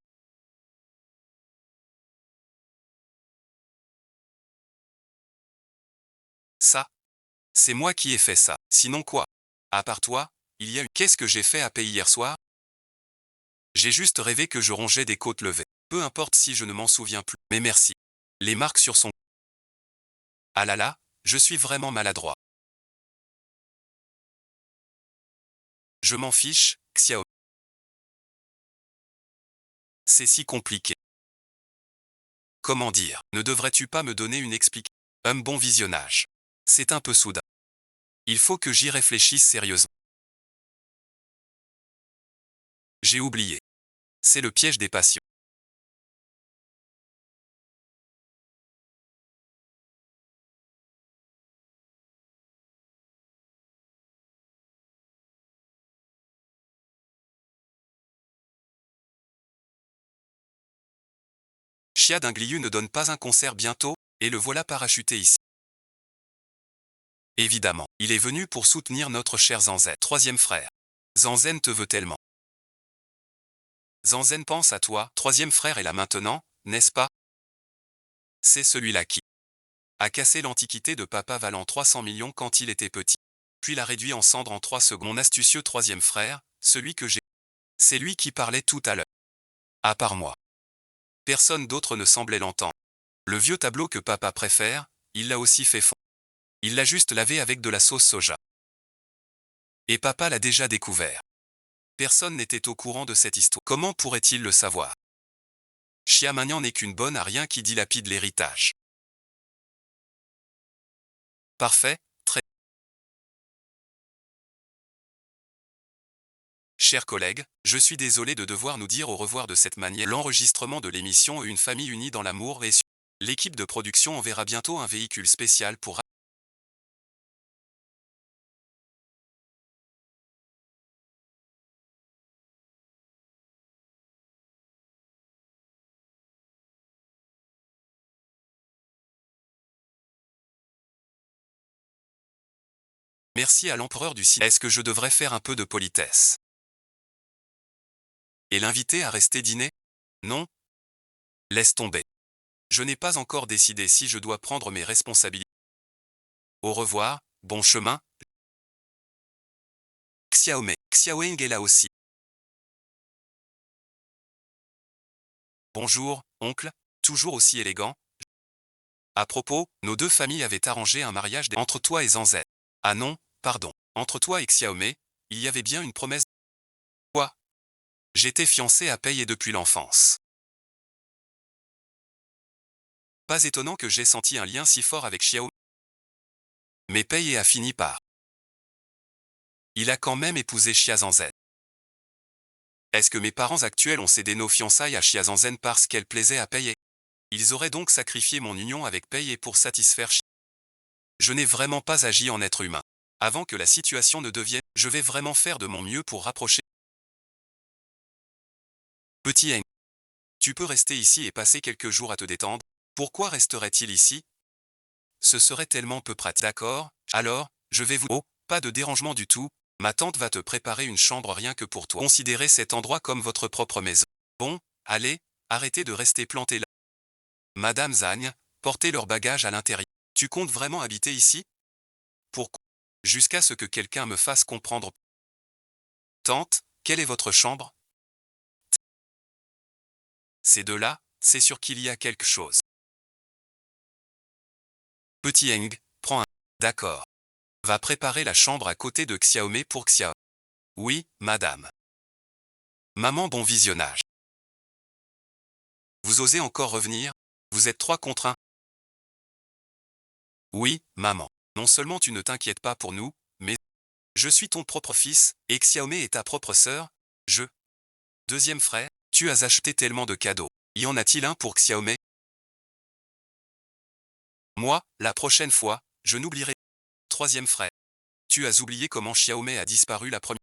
Ça. C'est moi qui ai fait ça. Sinon quoi? À part toi, il y a eu... Qu'est-ce que j'ai fait à payer hier soir? J'ai juste rêvé que je rongeais des côtes levées. Peu importe si je ne m'en souviens plus. Mais merci. Les marques sur son... Ah là là, je suis vraiment maladroit. Je m'en fiche, Xiao. C'est si compliqué. Comment dire? Ne devrais-tu pas me donner une explication? Un bon visionnage. C'est un peu soudain. Il faut que j'y réfléchisse sérieusement. J'ai oublié. C'est le piège des passions. Chia Dingliu ne donne pas un concert bientôt, et le voilà parachuté ici. Évidemment, il est venu pour soutenir notre cher Zanzen. Troisième frère. Zanzen te veut tellement. Zanzen pense à toi, troisième frère est là maintenant, n'est-ce pas? C'est celui-là qui a cassé l'antiquité de papa valant 300 millions quand il était petit. Puis l'a réduit en cendres en 3 secondes. Mon astucieux troisième frère, celui que j'ai... C'est lui qui parlait tout à l'heure. À part moi. Personne d'autre ne semblait l'entendre. Le vieux tableau que papa préfère, il l'a aussi fait fondre. Il l'a juste lavé avec de la sauce soja. Et papa l'a déjà découvert. Personne n'était au courant de cette histoire. Comment pourrait-il le savoir? Chia Magnan n'est qu'une bonne à rien qui dilapide l'héritage. Parfait, très. Chers collègues, je suis désolé de devoir nous dire au revoir de cette manière. L'enregistrement de l'émission Une famille unie dans l'amour est sur. L'équipe de production enverra bientôt un véhicule spécial pour... Merci à l'empereur du cinéma. Est-ce que je devrais faire un peu de politesse? Et l'inviter à rester dîner? Non? Laisse tomber. Je n'ai pas encore décidé si je dois prendre mes responsabilités. Au revoir, bon chemin. Xiaomei. Xiaoeng est là aussi. Bonjour, oncle, toujours aussi élégant. À propos, nos deux familles avaient arrangé un mariage entre toi et Zanzet. Ah non, pardon. Entre toi et Xiaomei, il y avait bien une promesse. Quoi? J'étais fiancé à Pei depuis l'enfance. Pas étonnant que j'ai senti un lien si fort avec Xiao. Mais Pei a fini par. Il a quand même épousé Xia Zanzen. Est-ce que mes parents actuels ont cédé nos fiançailles à Xia Zanzen parce qu'elle plaisait à Pei? Ils auraient donc sacrifié mon union avec Pei pour satisfaire Xia. Je n'ai vraiment pas agi en être humain. Avant que la situation ne devienne, je vais vraiment faire de mon mieux pour rapprocher Petit Hank, tu peux rester ici et passer quelques jours à te détendre. Pourquoi resterait-il ici? Ce serait tellement peu pratique. D'accord, alors, je vais vous... Oh, pas de dérangement du tout. Ma tante va te préparer une chambre rien que pour toi. Considérez cet endroit comme votre propre maison. Bon, allez, arrêtez de rester planté là. Madame Zagne, portez leurs bagages à l'intérieur. Tu comptes vraiment habiter ici? Pourquoi? Jusqu'à ce que quelqu'un me fasse comprendre. Tante, quelle est votre chambre? Ces deux-là, c'est sûr qu'il y a quelque chose. Petit Heng, prends un... D'accord. Va préparer la chambre à côté de Xiaomé pour Xiao. Oui, madame. Maman, bon visionnage. Vous osez encore revenir? Vous êtes 3 contre 1. Oui, maman. Non seulement tu ne t'inquiètes pas pour nous, mais je suis ton propre fils, et Xiaomé est ta propre sœur. Je. Deuxième frère, tu as acheté tellement de cadeaux. Y en a-t-il un pour Xiaomé? Moi, la prochaine fois, je n'oublierai pas. Troisième frère, tu as oublié comment Xiaomé a disparu la première.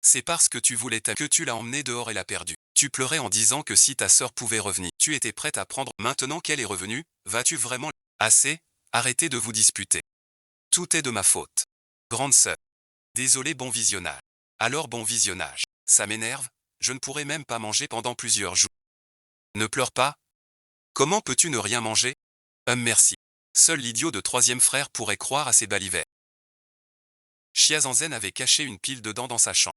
C'est parce que tu voulais que tu l'as emmenée dehors et l'as perdue. Tu pleurais en disant que si ta sœur pouvait revenir, tu étais prête à prendre. Maintenant qu'elle est revenue, vas-tu vraiment... Assez, arrêtez de vous disputer. Tout est de ma faute. Grande sœur. Désolé, bon visionnage. Alors bon visionnage. Ça m'énerve, je ne pourrai même pas manger pendant plusieurs jours. Ne pleure pas. Comment peux-tu ne rien manger? Merci. Seul l'idiot de troisième frère pourrait croire à ces balivernes. Xia Zanzen avait caché une pile de dents dans sa chambre.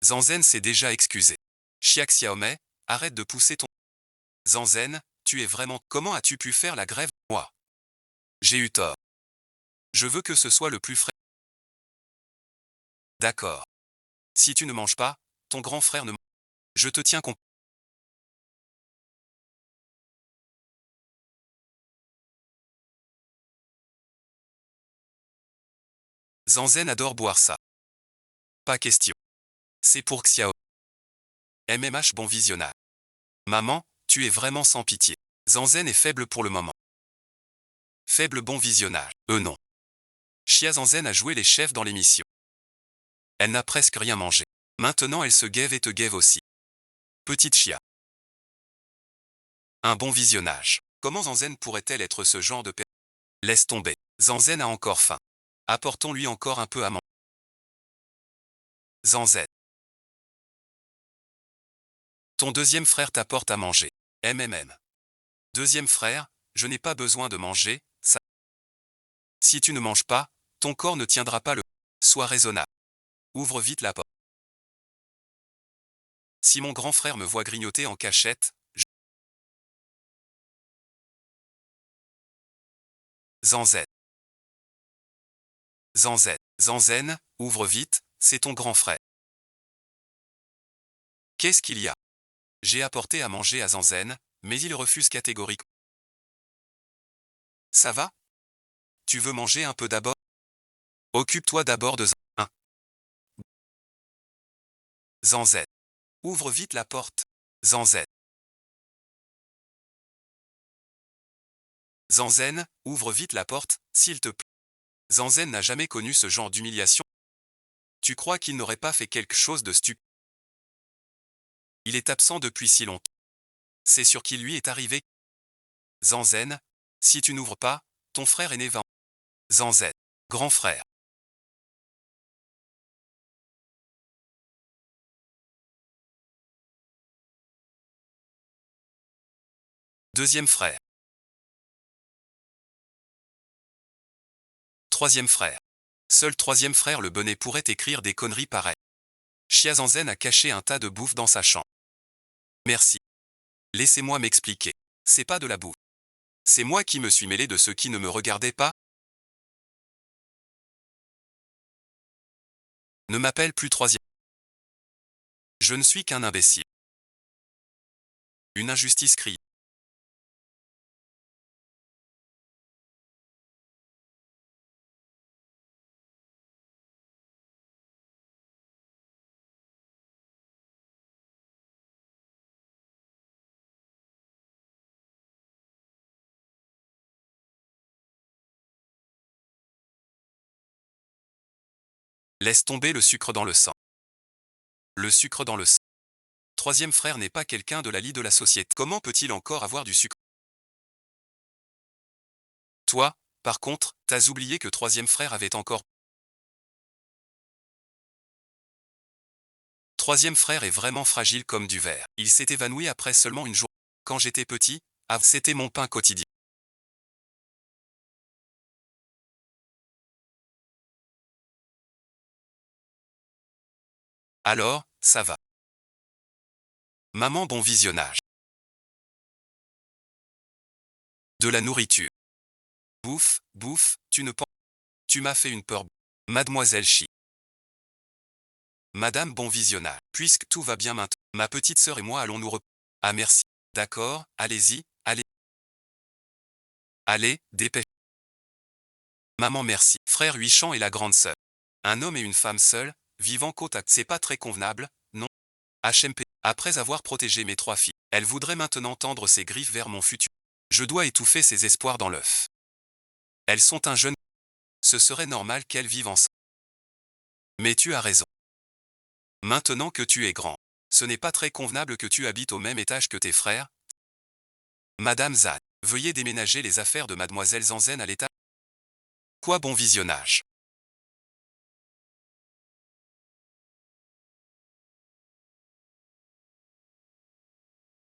Zanzen s'est déjà excusé. Xia Xiaomei, arrête de pousser ton... Zanzen, tu es vraiment... Comment as-tu pu faire la grève? Moi. J'ai eu tort. Je veux que ce soit le plus frais. D'accord. Si tu ne manges pas, ton grand frère ne... Je te tiens compte. Zanzen adore boire ça. Pas question. C'est pour Xiao. MMH, bon visionnage. Maman, tu es vraiment sans pitié. Zanzen est faible pour le moment. Faible, bon visionnage. Non. Xia Zanzen a joué les chefs dans l'émission. Elle n'a presque rien mangé. Maintenant elle se guève et te guève aussi. Petite Chia. Un bon visionnage. Comment Zanzen pourrait-elle être ce genre de personne? Laisse tomber. Zanzen a encore faim. Apportons-lui encore un peu à manger. Zanzen. Ton deuxième frère t'apporte à manger. MMM. Deuxième frère, je n'ai pas besoin de manger, ça. Si tu ne manges pas, ton corps ne tiendra pas le... Sois raisonnable. Ouvre vite la porte. Si mon grand frère me voit grignoter en cachette, je... Zanzen. Zanzen. Zanzen, ouvre vite, c'est ton grand frère. Qu'est-ce qu'il y a? J'ai apporté à manger à Zanzen, mais il refuse catégoriquement. Ça va? Tu veux manger un peu d'abord? Occupe-toi d'abord de Zanzen. Zanzen. Ouvre vite la porte. Zanzen. Zanzen, ouvre vite la porte, s'il te plaît. Zanzen n'a jamais connu ce genre d'humiliation. Tu crois qu'il n'aurait pas fait quelque chose de stupide? Il est absent depuis si longtemps. C'est sûr qu'il lui est arrivé. Zanzen, si tu n'ouvres pas, ton frère aîné va... Zanzen. Grand frère. Deuxième frère. Troisième frère. Seul troisième frère le bonnet pourrait écrire des conneries pareilles. Xia Zanzen a caché un tas de bouffe dans sa chambre. Merci. Laissez-moi m'expliquer. C'est pas de la bouffe. C'est moi qui me suis mêlé de ceux qui ne me regardaient pas. Ne m'appelle plus troisième. Je ne suis qu'un imbécile. Une injustice crie. Laisse tomber le sucre dans le sang. Le sucre dans le sang. Troisième frère n'est pas quelqu'un de la lie de la société. Comment peut-il encore avoir du sucre? Toi, par contre, t'as oublié que troisième frère avait encore. Troisième frère est vraiment fragile comme du verre. Il s'est évanoui après seulement une journée. Quand j'étais petit, c'était mon pain quotidien. Alors, ça va. Maman, bon visionnage. De la nourriture. Bouffe, bouffe, tu ne penses. Tu m'as fait une peur. Mademoiselle Chi. Madame, bon visionnage. Puisque tout va bien maintenant, ma petite sœur et moi allons nous reposer. Ah merci. D'accord, allez-y, allez. Allez, dépêche. Maman merci. Frère Huichant et la grande sœur. Un homme et une femme seuls, vivant côte à côte. C'est pas très convenable, non? HMP. Après avoir protégé mes trois filles, elle voudrait maintenant tendre ses griffes vers mon futur. Je dois étouffer ses espoirs dans l'œuf. Elles sont un jeune. Ce serait normal qu'elles vivent ensemble. Mais tu as raison. Maintenant que tu es grand, ce n'est pas très convenable que tu habites au même étage que tes frères. Madame Zan, veuillez déménager les affaires de Mademoiselle Zanzen à l'étage. Quoi bon visionnage.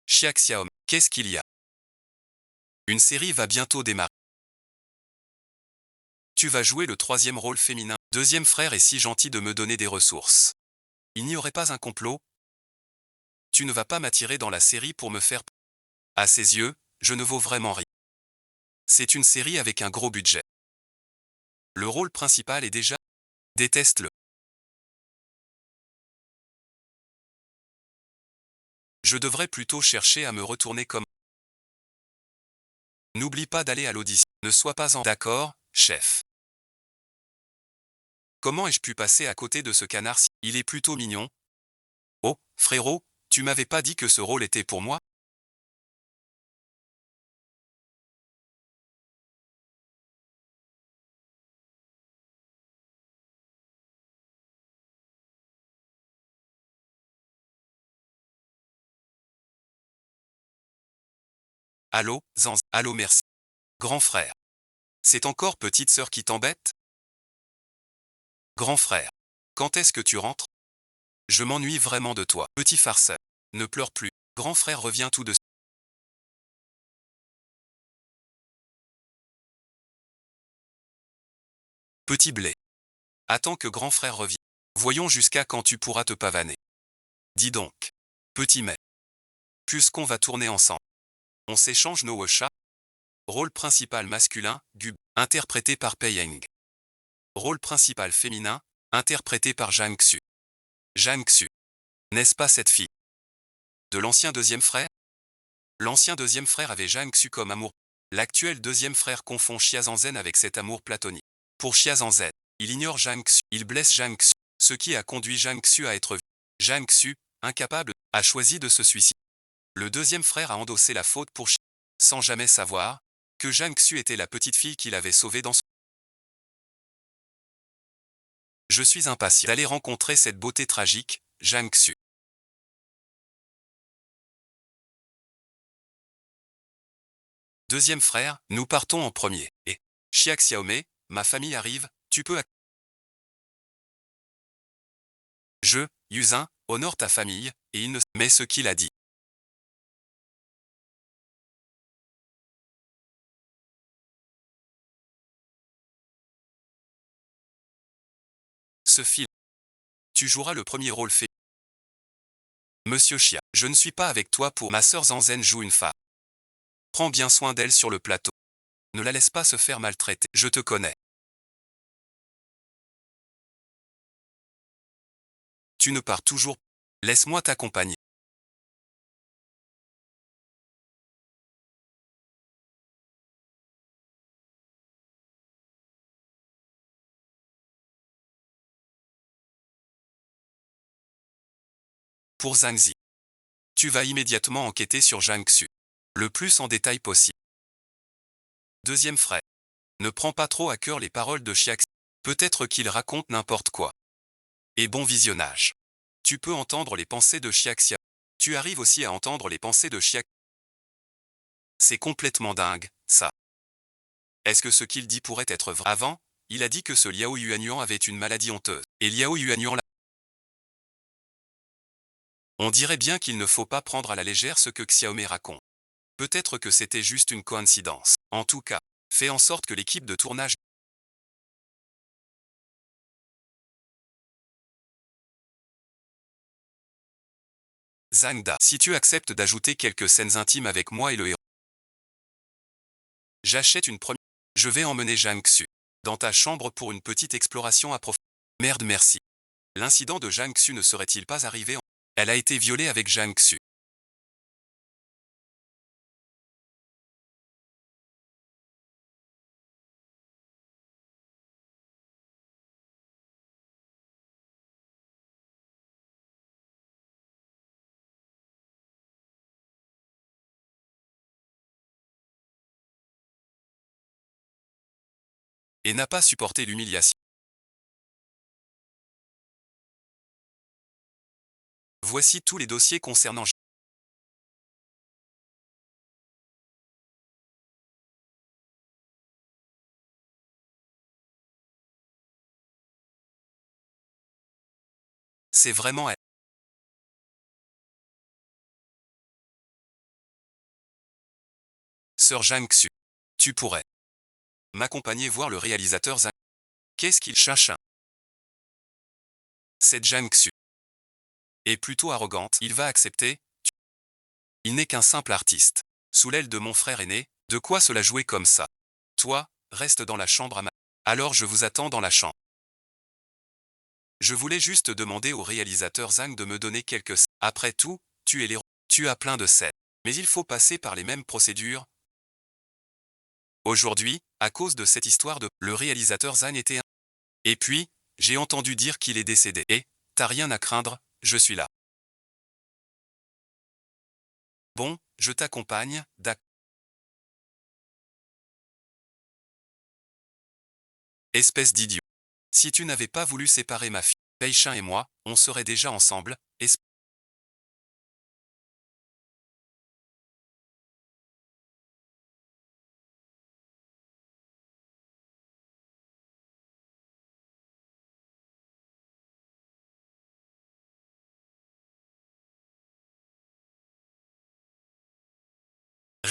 Xiaxiaom, qu'est-ce qu'il y a? Une série va bientôt démarrer. Tu vas jouer le troisième rôle féminin. Deuxième frère est si gentil de me donner des ressources. Il n'y aurait pas un complot? Tu ne vas pas m'attirer dans la série pour me faire. À ses yeux, je ne vaux vraiment rien. C'est une série avec un gros budget. Le rôle principal est déjà. Déteste-le. Je devrais plutôt chercher à me retourner comme. N'oublie pas d'aller à l'audition. Ne sois pas en. D'accord, chef. Comment ai-je pu passer à côté de ce canard si. Il est plutôt mignon. Oh, frérot, tu m'avais pas dit que ce rôle était pour moi? Allô, Zanz. Allô, merci. Grand frère. C'est encore petite sœur qui t'embête? Grand frère. Quand est-ce que tu rentres? Je m'ennuie vraiment de toi. Petit farceur. Ne pleure plus. Grand frère revient tout de suite. Petit blé. Attends que grand frère revienne. Voyons jusqu'à quand tu pourras te pavaner. Dis donc. Petit mec. Puisqu'on va tourner ensemble. On s'échange nos chats. Rôle principal masculin, Gub, interprété par Pei Yeng. Rôle principal féminin, interprété par Zhang Xu. Zhang Xu. N'est-ce pas cette fille de l'ancien deuxième frère? L'ancien deuxième frère avait Zhang Xu comme amour. L'actuel deuxième frère confond Xia Zanzen avec cet amour platonique. Pour Xia Zanzen, il ignore Zhang Xu, il blesse Zhang Xu, ce qui a conduit Zhang Xu à être vu. Zhang Xu, incapable, a choisi de se suicider. Le deuxième frère a endossé la faute pour Xia, sans jamais savoir que Zhang Xu était la petite fille qu'il avait sauvée dans son. Je suis impatient d'aller rencontrer cette beauté tragique, Zhang Xu. Deuxième frère, nous partons en premier. Et Xia Xiaomei, ma famille arrive, tu peux. Je, Yuzin, honore ta famille, et il ne. Mais ce qu'il a dit. Ce film. Tu joueras le premier rôle fait. Monsieur Chia, je ne suis pas avec toi pour. Ma sœur Zanzen joue une femme. Prends bien soin d'elle sur le plateau. Ne la laisse pas se faire maltraiter. Je te connais. Tu ne pars toujours. Laisse-moi t'accompagner. Pour Zhangzi. Tu vas immédiatement enquêter sur Zhang Xu. Le plus en détail possible. Deuxième frère. Ne prends pas trop à cœur les paroles de Xiaxi. Peut-être qu'il raconte n'importe quoi. Et bon visionnage. Tu peux entendre les pensées de Xiaxia. Tu arrives aussi à entendre les pensées de Xia. C'est complètement dingue, ça. Est-ce que ce qu'il dit pourrait être vrai? Avant, il a dit que ce Liao Yuanyuan avait une maladie honteuse. Et Liao Yuanyuan l'a. On dirait bien qu'il ne faut pas prendre à la légère ce que Xiaomei raconte. Peut-être que c'était juste une coïncidence. En tout cas, fais en sorte que l'équipe de tournage. Zhang Da, si tu acceptes d'ajouter quelques scènes intimes avec moi et le héros, j'achète une première. Je vais emmener Zhang Xu dans ta chambre pour une petite exploration approfondie. Merde, merci. L'incident de Zhang Xu ne serait-il pas arrivé en. Elle a été violée avec Zhang Xu. Et n'a pas supporté l'humiliation. Voici tous les dossiers concernant. C'est vraiment elle. Sœur Zhang Xu. Tu pourrais m'accompagner voir le réalisateur Zhang. Qu'est-ce qu'il cherche? Cette Zhang Xu est plutôt arrogante. Il va accepter. Il n'est qu'un simple artiste. Sous l'aile de mon frère aîné, de quoi se la jouer comme ça? Toi, reste dans la chambre à ma. Alors je vous attends dans la chambre. Je voulais juste demander au réalisateur Zhang de me donner quelques. Après tout, tu es l'héros. Tu as plein de scènes. Mais il faut passer par les mêmes procédures. Aujourd'hui, à cause de cette histoire de. Le réalisateur Zhang était un. Et puis, j'ai entendu dire qu'il est décédé. Et, t'as rien à craindre, je suis là. Bon, je t'accompagne, d'accord. Espèce d'idiot. Si tu n'avais pas voulu séparer ma fille, Peichin et moi, on serait déjà ensemble,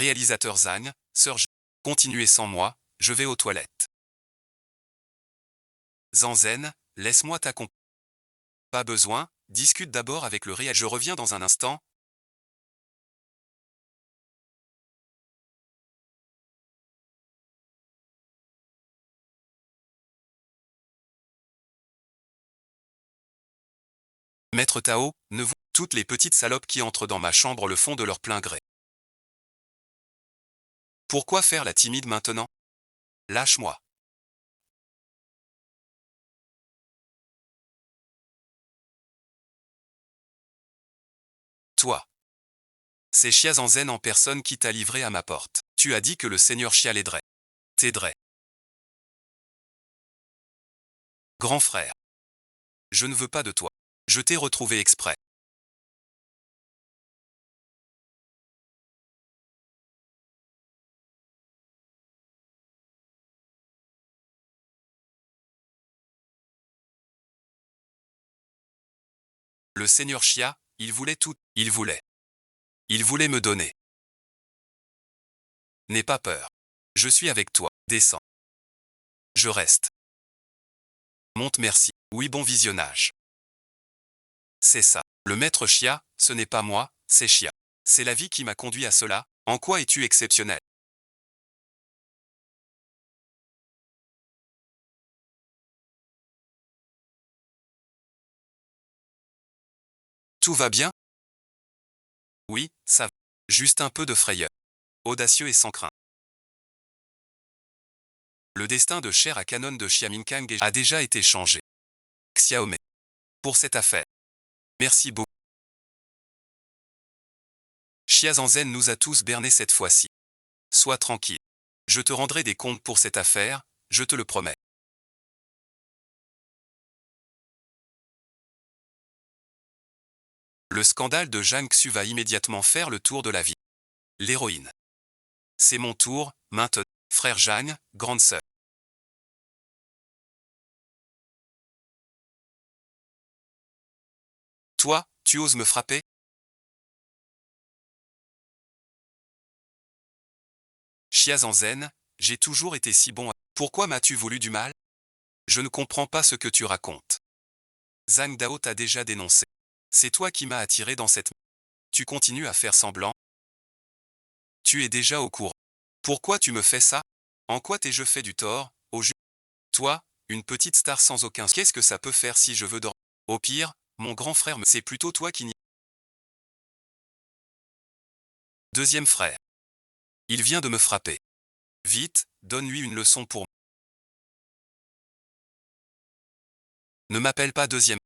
réalisateur Zhang, sœur J. Continuez sans moi, je vais aux toilettes. Zanzen, laisse-moi t'accompagner. Pas besoin, discute d'abord avec le réel. Je reviens dans un instant. Maître Tao, ne vous. Toutes les petites salopes qui entrent dans ma chambre le font de leur plein gré. Pourquoi faire la timide maintenant? Lâche-moi. Toi. C'est Xia Zanzen en personne qui t'a livré à ma porte. Tu as dit que le seigneur Xia l'aiderait. T'aiderait. Grand frère. Je ne veux pas de toi. Je t'ai retrouvé exprès. Le seigneur Xia, il voulait tout. Il voulait. Il voulait me donner. N'aie pas peur. Je suis avec toi. Descends. Je reste. Monte, merci. Oui, bon visionnage. C'est ça. Le maître Xia, ce n'est pas moi, c'est Xia. C'est la vie qui m'a conduit à cela. En quoi es-tu exceptionnel? Tout va bien? Oui, ça va. Juste un peu de frayeur. Audacieux et sans crainte. Le destin de Cher à Canon de Xiaminkang a déjà été changé. Xiaomei. Pour cette affaire. Merci beaucoup. Xia Zanzen nous a tous bernés cette fois-ci. Sois tranquille. Je te rendrai des comptes pour cette affaire, je te le promets. Le scandale de Zhang Xu va immédiatement faire le tour de la vie. L'héroïne. C'est mon tour, maintenant. Frère Zhang, grande sœur. Toi, tu oses me frapper? Xiazanzen, j'ai toujours été si bon. Pourquoi m'as-tu voulu du mal? Je ne comprends pas ce que tu racontes. Zhang Dao t'a déjà dénoncé. C'est toi qui m'as attiré dans cette... Tu continues à faire semblant? Tu es déjà au courant. Pourquoi tu me fais ça? En quoi t'ai-je fait du tort, au juste? Toi, une petite star sans aucun... Qu'est-ce que ça peut faire si je veux dormir? Au pire, mon grand frère me... C'est plutôt toi qui n'y... Deuxième frère. Il vient de me frapper. Vite, donne-lui une leçon pour... Ne m'appelle pas deuxième.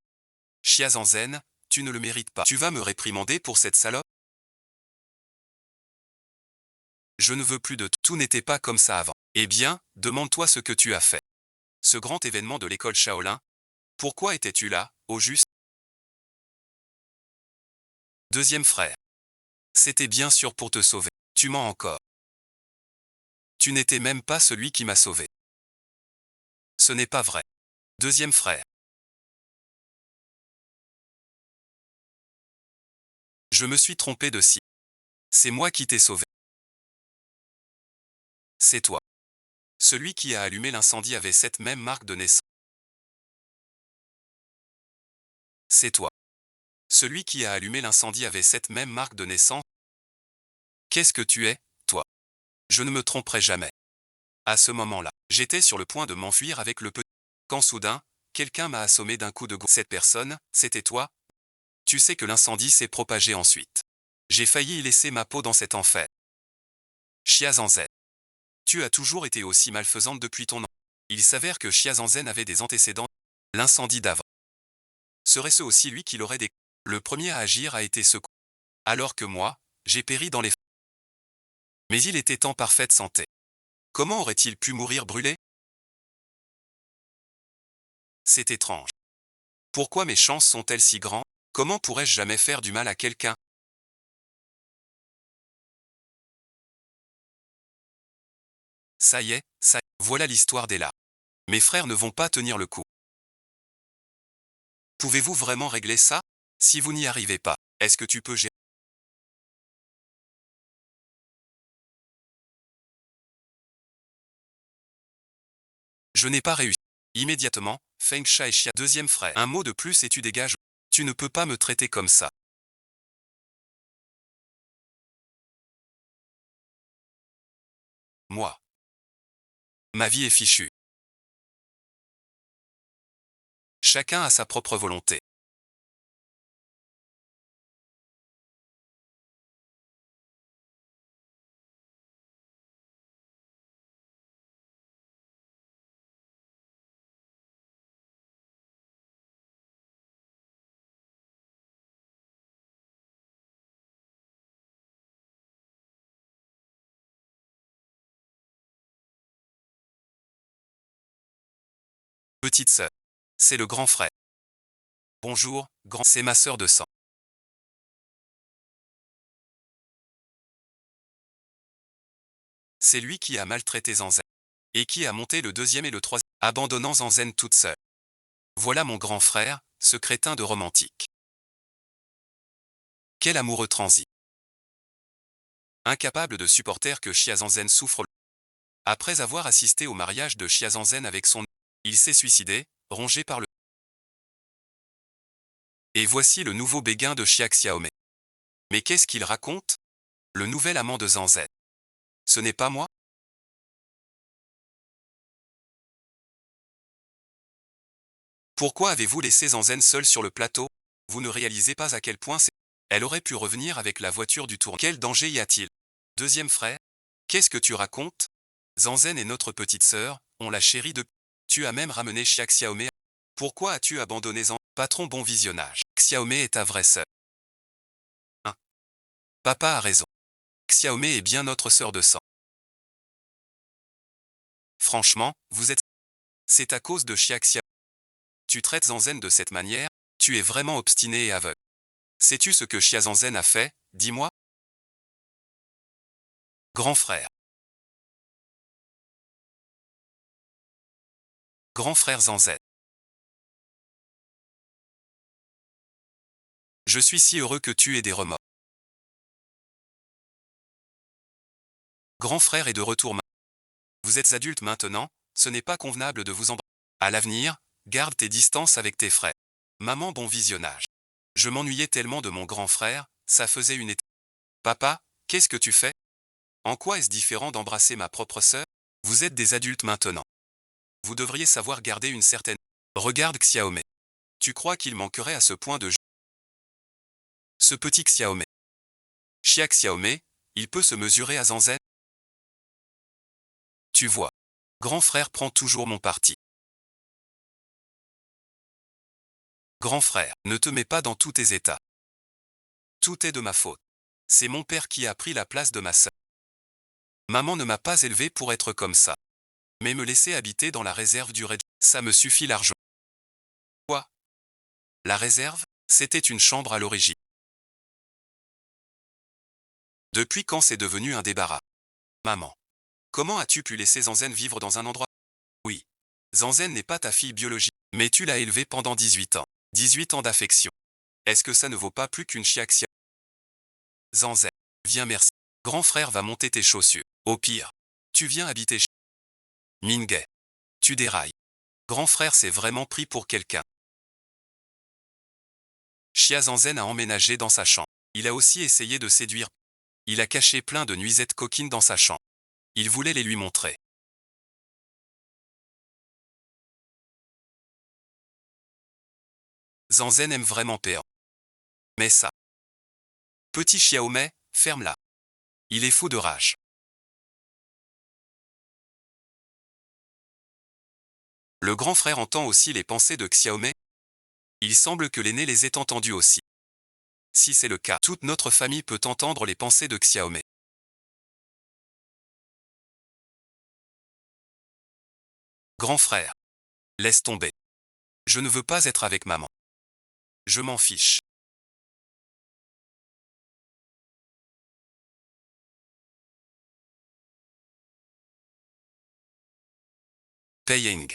Xiazanzen, tu ne le mérites pas. Tu vas me réprimander pour cette salope? Je ne veux plus de... Tout n'était pas comme ça avant. Eh bien, demande-toi ce que tu as fait. Ce grand événement de l'école Shaolin. Pourquoi étais-tu là, au juste? Deuxième frère. C'était bien sûr pour te sauver. Tu mens encore. Tu n'étais même pas celui qui m'a sauvé. Ce n'est pas vrai. Deuxième frère. Je me suis trompé de si. C'est moi qui t'ai sauvé. C'est toi. Celui qui a allumé l'incendie avait cette même marque de naissance. C'est toi. Celui qui a allumé l'incendie avait cette même marque de naissance. Qu'est-ce que tu es, toi? Je ne me tromperai jamais. À ce moment-là, j'étais sur le point de m'enfuir avec le petit. Quand soudain, quelqu'un m'a assommé d'un coup de goût. Cette personne, c'était toi? Tu sais que l'incendie s'est propagé ensuite. J'ai failli y laisser ma peau dans cet enfer. Xiazanzen. Tu as toujours été aussi malfaisante depuis ton an. Il s'avère que Xiazanzen avait des antécédents. L'incendie d'avant. Serait-ce aussi lui qui l'aurait déclaré? Le premier à agir a été ce coup. Alors que moi, j'ai péri dans les... Mais il était en parfaite santé. Comment aurait-il pu mourir brûlé? C'est étrange. Pourquoi mes chances sont-elles si grandes? Comment pourrais-je jamais faire du mal à quelqu'un? Ça y est, voilà l'histoire des larmes. Mes frères ne vont pas tenir le coup. Pouvez-vous vraiment régler ça? Si vous n'y arrivez pas, est-ce que tu peux gérer? Je n'ai pas réussi. Immédiatement, Feng Sha et Xia, deuxième frère. Un mot de plus et tu dégages. Tu ne peux pas me traiter comme ça. Moi. Ma vie est fichue. Chacun a sa propre volonté. Petite sœur. C'est le grand frère. Bonjour, grand. C'est ma sœur de sang. C'est lui qui a maltraité Zanzen. Et qui a monté le deuxième et le troisième, abandonnant Zanzen toute seule. Voilà mon grand frère, ce crétin de romantique. Quel amoureux transi. Incapable de supporter que Xiazanzen souffre. Après avoir assisté au mariage de Xiazanzen avec son... Il s'est suicidé, rongé par le... Et voici le nouveau béguin de Xia Xiaomei. Mais qu'est-ce qu'il raconte? Le nouvel amant de Zanzen. Ce n'est pas moi? Pourquoi avez-vous laissé Zanzen seule sur le plateau? Vous ne réalisez pas à quel point c'est... Elle aurait pu revenir avec la voiture du tour. Quel danger y a-t-il? Deuxième frère? Qu'est-ce que tu racontes? Zanzen est notre petite sœur, on la chérit de... Tu as même ramené Xia Xiaomei. Pourquoi as-tu abandonné Zanzen? Patron, bon visionnage. Xiaomei est ta vraie sœur. Hein? Papa a raison. Xiaomei est bien notre sœur de sang. Franchement, vous êtes... C'est à cause de Xia Xiaomei. Tu traites Zanzen de cette manière? Tu es vraiment obstiné et aveugle. Sais-tu ce que Chiazanzen a fait? Dis-moi. Grand frère. Grand frère Zanzet. Je suis si heureux que tu aies des remords. Grand frère est de retour. Vous êtes adulte maintenant, ce n'est pas convenable de vous embrasser. À l'avenir, garde tes distances avec tes frères. Maman, bon visionnage. Je m'ennuyais tellement de mon grand frère, ça faisait une éternité. Papa, qu'est-ce que tu fais? En quoi est-ce différent d'embrasser ma propre sœur? Vous êtes des adultes maintenant. Vous devriez savoir garder une certaine... Regarde Xiaomei. Tu crois qu'il manquerait à ce point de... Ce petit Xiaomei. Chia Xiaomei, il peut se mesurer à Zanzen? Tu vois. Grand frère prend toujours mon parti. Grand frère, ne te mets pas dans tous tes états. Tout est de ma faute. C'est mon père qui a pris la place de ma sœur. Maman ne m'a pas élevé pour être comme ça. Mais me laisser habiter dans la réserve du Red, ça me suffit largement. Quoi? La réserve? C'était une chambre à l'origine. Depuis quand c'est devenu un débarras? Maman. Comment as-tu pu laisser Zanzen vivre dans un endroit? Oui. Zanzen n'est pas ta fille biologique, mais tu l'as élevée pendant 18 ans. 18 ans d'affection. Est-ce que ça ne vaut pas plus qu'une chiaxia? Zanzen. Viens merci. Grand frère va monter tes chaussures. Au pire, tu viens habiter chez Mingay. Tu dérailles. Grand frère s'est vraiment pris pour quelqu'un. Chia Zanzen a emménagé dans sa chambre. Il a aussi essayé de séduire. Il a caché plein de nuisettes coquines dans sa chambre. Il voulait les lui montrer. Zanzen aime vraiment Péan. Mais ça. Petit Xiaomei, ferme-la. Il est fou de rage. Le grand frère entend aussi les pensées de Xiaomei. Il semble que l'aîné les ait entendues aussi. Si c'est le cas, toute notre famille peut entendre les pensées de Xiaomei. Grand frère. Laisse tomber. Je ne veux pas être avec maman. Je m'en fiche. Peiying.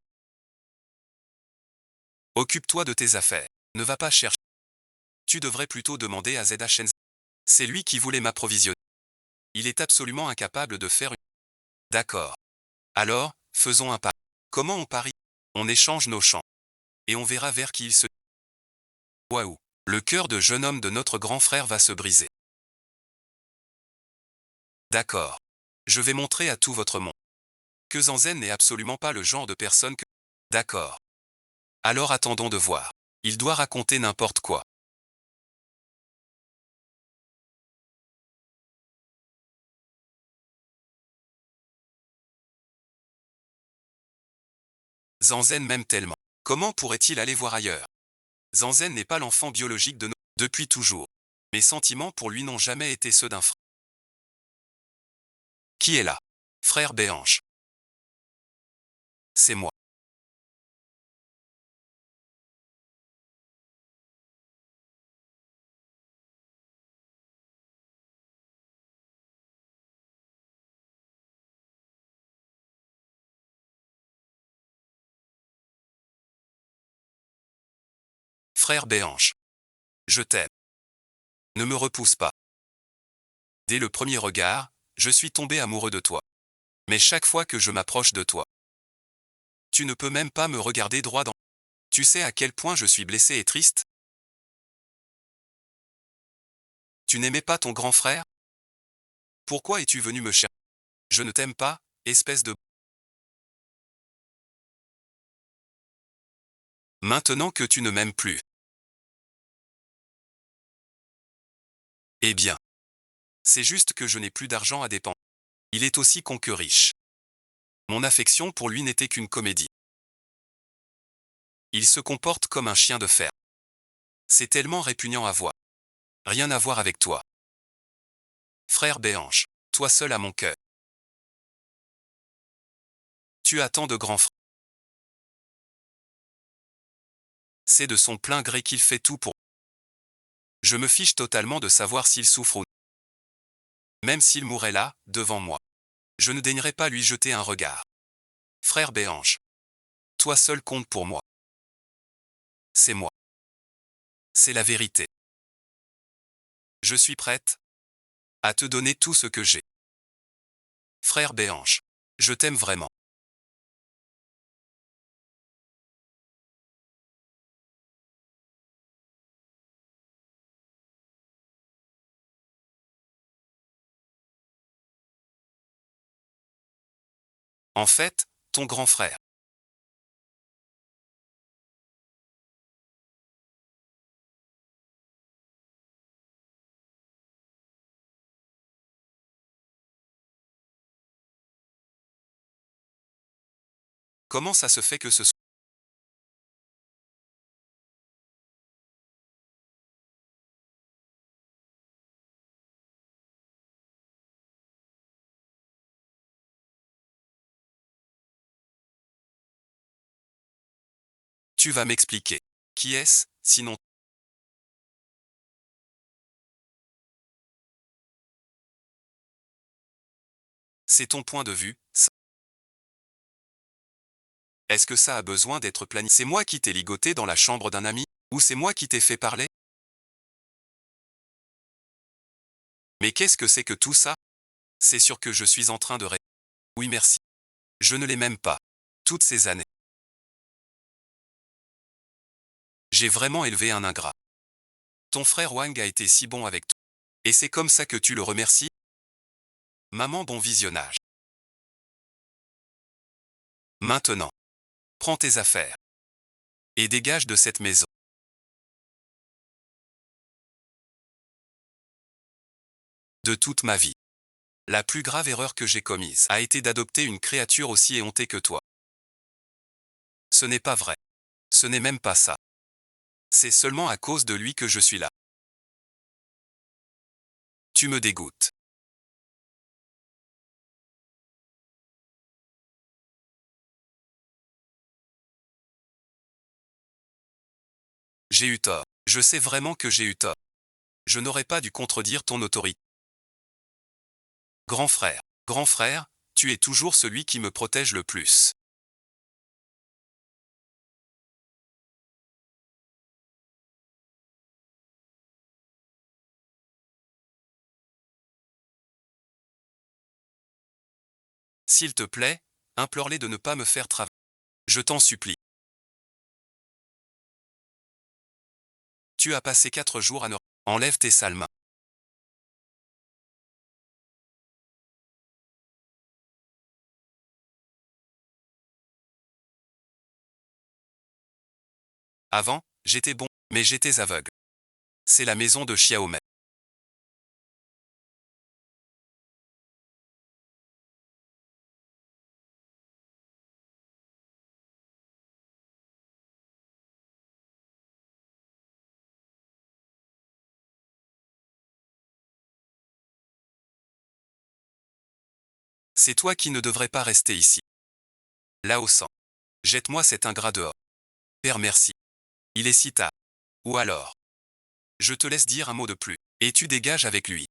Occupe-toi de tes affaires. Ne va pas chercher. Tu devrais plutôt demander à ZHN. C'est lui qui voulait m'approvisionner. Il est absolument incapable de faire une... D'accord. Alors, faisons un pari. Comment on parie? On échange nos champs. Et on verra vers qui il se... Waouh. Le cœur de jeune homme de notre grand frère va se briser. D'accord. Je vais montrer à tout votre monde que Zanzen n'est absolument pas le genre de personne que... D'accord. Alors attendons de voir. Il doit raconter n'importe quoi. Zanzen m'aime tellement. Comment pourrait-il aller voir ailleurs? Zanzen n'est pas l'enfant biologique de nos... Depuis toujours. Mes sentiments pour lui n'ont jamais été ceux d'un frère. Qui est là? Frère Béhange. C'est moi. Frère Béhange. Je t'aime. Ne me repousse pas. Dès le premier regard, je suis tombé amoureux de toi. Mais chaque fois que je m'approche de toi, tu ne peux même pas me regarder droit dans... Tu sais à quel point je suis blessé et triste? Tu n'aimais pas ton grand frère? Pourquoi es-tu venu me chercher? Je ne t'aime pas, espèce de... Maintenant que tu ne m'aimes plus. Eh bien. C'est juste que je n'ai plus d'argent à dépenser. Il est aussi con que riche. Mon affection pour lui n'était qu'une comédie. Il se comporte comme un chien de fer. C'est tellement répugnant à voir. Rien à voir avec toi. Frère Béhange. Toi seul à mon cœur. Tu as tant de grands frères. C'est de son plein gré qu'il fait tout pour... Je me fiche totalement de savoir s'il souffre ou non. Même s'il mourait là, devant moi. Je ne daignerais pas lui jeter un regard. Frère Béhange. Toi seul compte pour moi. C'est moi. C'est la vérité. Je suis prête à te donner tout ce que j'ai. Frère Béhange. Je t'aime vraiment. En fait, ton grand frère. Comment ça se fait que ce soit... Tu vas m'expliquer. Qui est-ce, sinon... C'est ton point de vue, ça. Est-ce que ça a besoin d'être planifié? C'est moi qui t'ai ligoté dans la chambre d'un ami? Ou c'est moi qui t'ai fait parler? Mais qu'est-ce que c'est que tout ça? C'est sûr que je suis en train de Oui merci. Je ne l'ai même pas. Toutes ces années. J'ai vraiment élevé un ingrat. Ton frère Wang a été si bon avec toi. Et c'est comme ça que tu le remercies? Maman, bon visionnage. Maintenant, prends tes affaires. Et dégage de cette maison. De toute ma vie. La plus grave erreur que j'ai commise a été d'adopter une créature aussi éhontée que toi. Ce n'est pas vrai. Ce n'est même pas ça. C'est seulement à cause de lui que je suis là. Tu me dégoûtes. J'ai eu tort. Je sais vraiment que j'ai eu tort. Je n'aurais pas dû contredire ton autorité. Grand frère, tu es toujours celui qui me protège le plus. S'il te plaît, implore-les de ne pas me faire travailler. Je t'en supplie. Tu as passé 4 jours à ne... Enlève tes sales mains. Avant, j'étais bon, mais j'étais aveugle. C'est la maison de Xiaomei. C'est toi qui ne devrais pas rester ici. Là au sang. Jette-moi cet ingrat dehors. Père merci. Il est si tard. Ou alors. Je te laisse dire un mot de plus. Et tu dégages avec lui.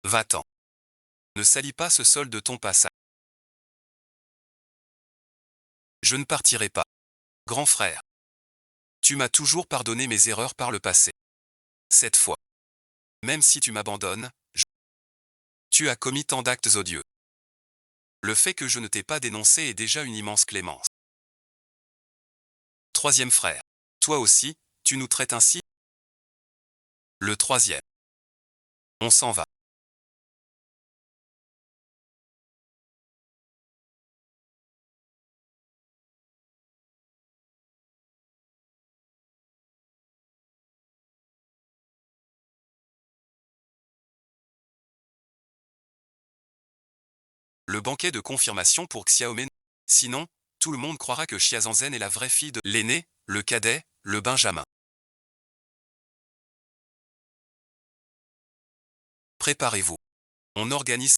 Va-t'en. Ne salis pas ce sol de ton passage. Je ne partirai pas. Grand frère. Tu m'as toujours pardonné mes erreurs par le passé. Cette fois. Même si tu m'abandonnes, tu as commis tant d'actes odieux. Le fait que je ne t'ai pas dénoncé est déjà une immense clémence. Troisième frère. Toi aussi, tu nous traites ainsi? Le troisième. On s'en va. Le banquet de confirmation pour Xiaomei. Sinon, tout le monde croira que Xia Zanzhen est la vraie fille de l'aîné, le cadet, le Benjamin. Préparez-vous. On organise.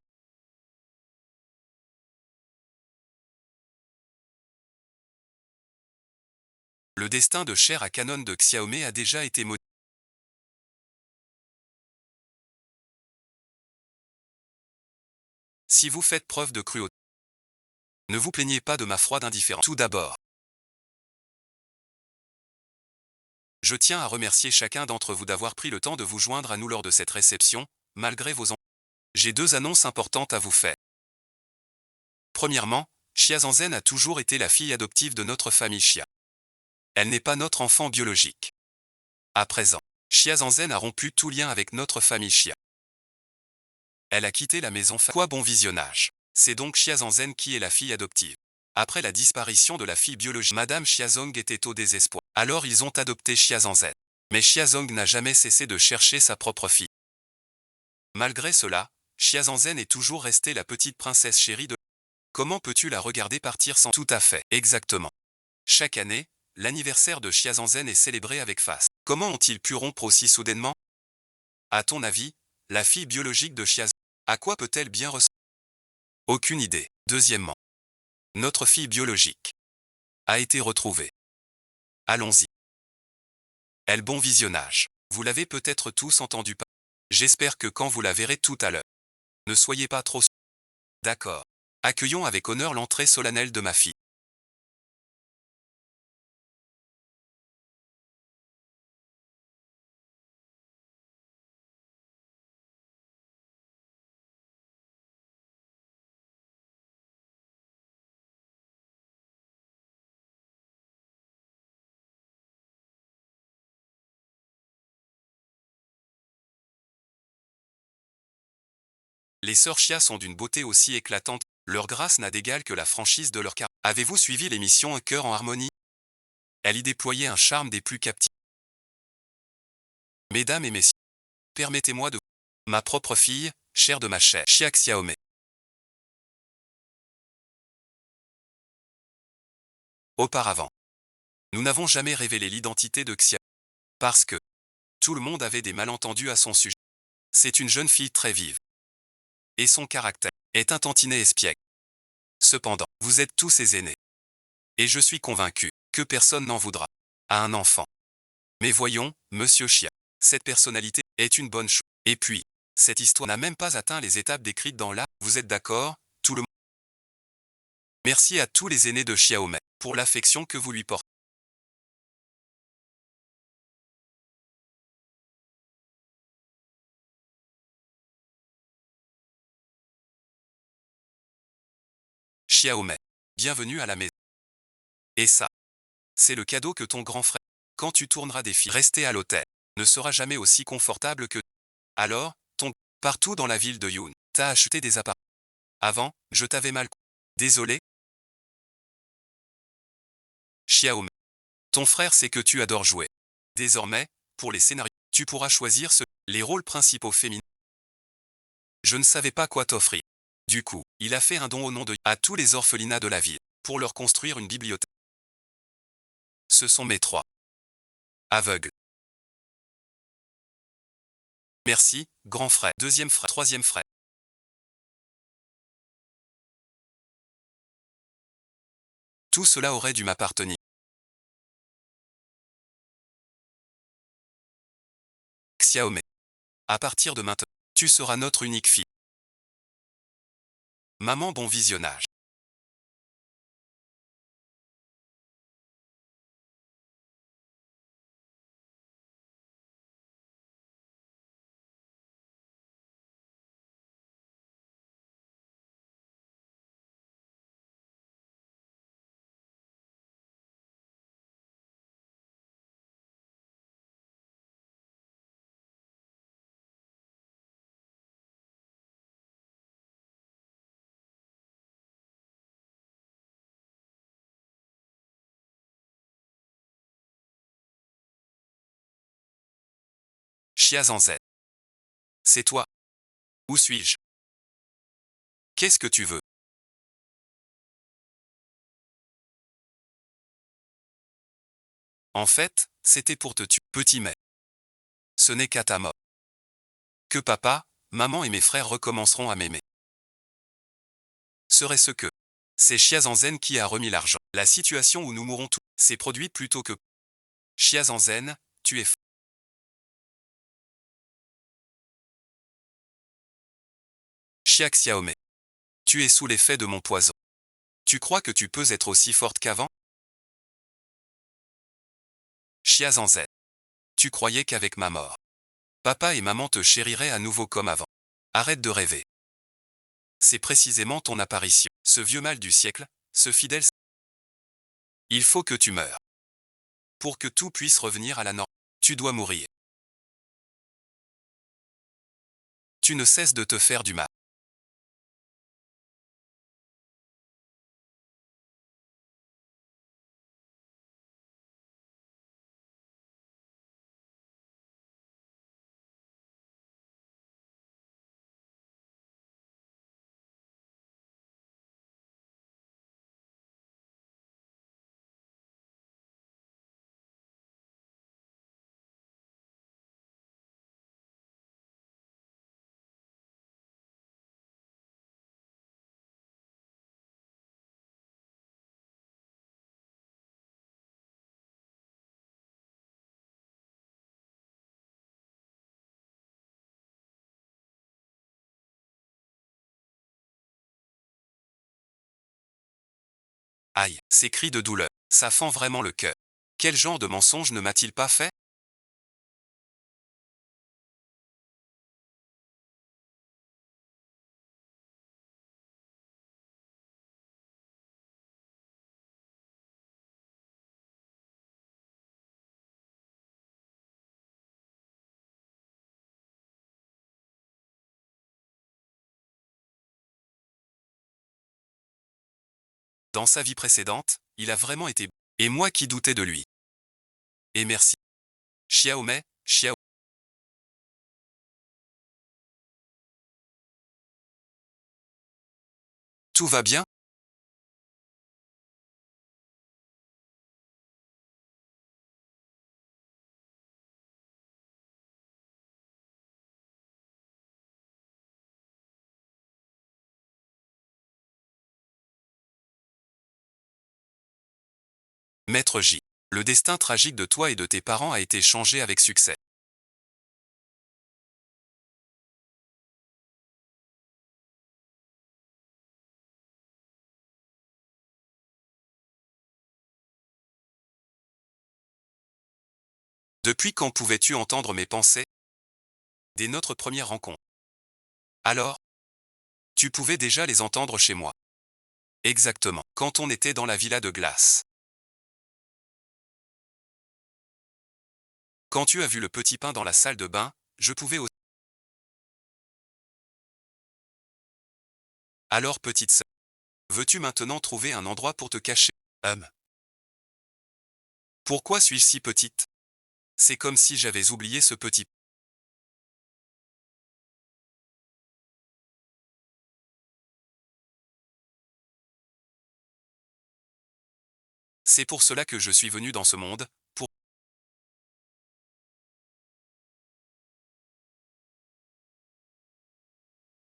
Le destin de chair à canon de Xiaomei a déjà été modifié. Si vous faites preuve de cruauté, ne vous plaignez pas de ma froide indifférence. Tout d'abord, je tiens à remercier chacun d'entre vous d'avoir pris le temps de vous joindre à nous lors de cette réception, malgré vos J'ai 2 annonces importantes à vous faire. Premièrement, Xia Zhanzhen a toujours été la fille adoptive de notre famille Xia. Elle n'est pas notre enfant biologique. À présent, Xia Zhanzhen a rompu tout lien avec notre famille Xia. Elle a quitté la maison familiale. Quoi bon visionnage. C'est donc Xia Zhanzhen qui est la fille adoptive. Après la disparition de la fille biologique, Madame Xiazong était au désespoir. Alors ils ont adopté Xia Zhanzhen. Mais Xiazong n'a jamais cessé de chercher sa propre fille. Malgré cela, Xia Zhanzhen est toujours restée la petite princesse chérie de... Comment peux-tu la regarder partir sans... Tout à fait, exactement. Chaque année, l'anniversaire de Xia Zhanzhen est célébré avec faste. Comment ont-ils pu rompre aussi soudainement? À ton avis, la fille biologique de Xia Zhanzhen, à quoi peut-elle bien ressembler? Aucune idée. Deuxièmement, notre fille biologique a été retrouvée. Allons-y. Elle bon visionnage. Vous l'avez peut-être tous entendu parler. J'espère que quand vous la verrez tout à l'heure, ne soyez pas trop... D'accord. Accueillons avec honneur l'entrée solennelle de ma fille. Les sœurs Chia sont d'une beauté aussi éclatante, leur grâce n'a d'égal que la franchise de leur caractère. Avez-vous suivi l'émission Un cœur en harmonie? Elle y déployait un charme des plus captifs. Mesdames et messieurs, permettez-moi de... Ma propre fille, chère de ma chair, Xia Xiaomei. Auparavant, nous n'avons jamais révélé l'identité de Xia, parce que tout le monde avait des malentendus à son sujet. C'est une jeune fille très vive. Et son caractère est un tantinet espiègle. Cependant, vous êtes tous ses aînés. Et je suis convaincu que personne n'en voudra à un enfant. Mais voyons, monsieur Chia, cette personnalité est une bonne chose. Et puis, cette histoire n'a même pas atteint les étapes décrites dans la... Vous êtes d'accord, tout le monde? Merci à tous les aînés de Xiaomei pour l'affection que vous lui portez. Xiaomei, bienvenue à la maison. Et ça, c'est le cadeau que ton grand frère, quand tu tourneras des filles, rester à l'hôtel, ne sera jamais aussi confortable que... Alors, ton... Partout dans la ville de Yun, t'as acheté des appartements. Avant, je t'avais mal... Désolé. Xiaomei, ton frère sait que tu adores jouer. Désormais, pour les scénarios, tu pourras choisir les rôles principaux féminins. Je ne savais pas quoi t'offrir. Du coup, il a fait un don au nom de... à tous les orphelinats de la ville, pour leur construire une bibliothèque. Ce sont mes 3 aveugles. Merci, grand frère, deuxième frère, troisième frère. Tout cela aurait dû m'appartenir. Xiaomei. À partir de maintenant, tu seras notre unique fille. Maman, bon visionnage. Xia Zhanzhen. C'est toi. Où suis-je? Qu'est-ce que tu veux? En fait, c'était pour te tuer. Petit mais. Ce n'est qu'à ta mort que papa, maman et mes frères recommenceront à m'aimer. Serait-ce que c'est Chiazanzen qui a remis l'argent. La situation où nous mourrons tous s'est produite plutôt que Chiazanzen, tu es Chiak Xiaomei. Tu es sous l'effet de mon poison. Tu crois que tu peux être aussi forte qu'avant? Chiazanzen. Tu croyais qu'avec ma mort, papa et maman te chériraient à nouveau comme avant. Arrête de rêver. C'est précisément ton apparition. Ce vieux mal du siècle, ce fidèle. Il faut que tu meures. Pour que tout puisse revenir à la norme. Tu dois mourir. Tu ne cesses de te faire du mal. Aïe, ces cris de douleur, ça fend vraiment le cœur. Quel genre de mensonge ne m'a-t-il pas fait? Dans sa vie précédente, il a vraiment été. Et moi qui doutais de lui. Et merci. Xiaomei, Xiao. Tout va bien? Maître J. Le destin tragique de toi et de tes parents a été changé avec succès. Depuis quand pouvais-tu entendre mes pensées? Dès notre première rencontre. Alors, tu pouvais déjà les entendre chez moi. Exactement. Quand on était dans la villa de glace. Quand tu as vu le petit pain dans la salle de bain, je pouvais aussi. Alors petite sœur, veux-tu maintenant trouver un endroit pour te cacher? Pourquoi suis-je si petite? C'est comme si j'avais oublié ce petit. C'est pour cela que je suis venu dans ce monde, pour.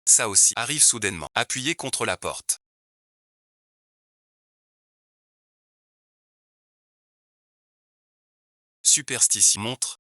Ça aussi arrive soudainement, appuyé contre la porte. Superstition montre.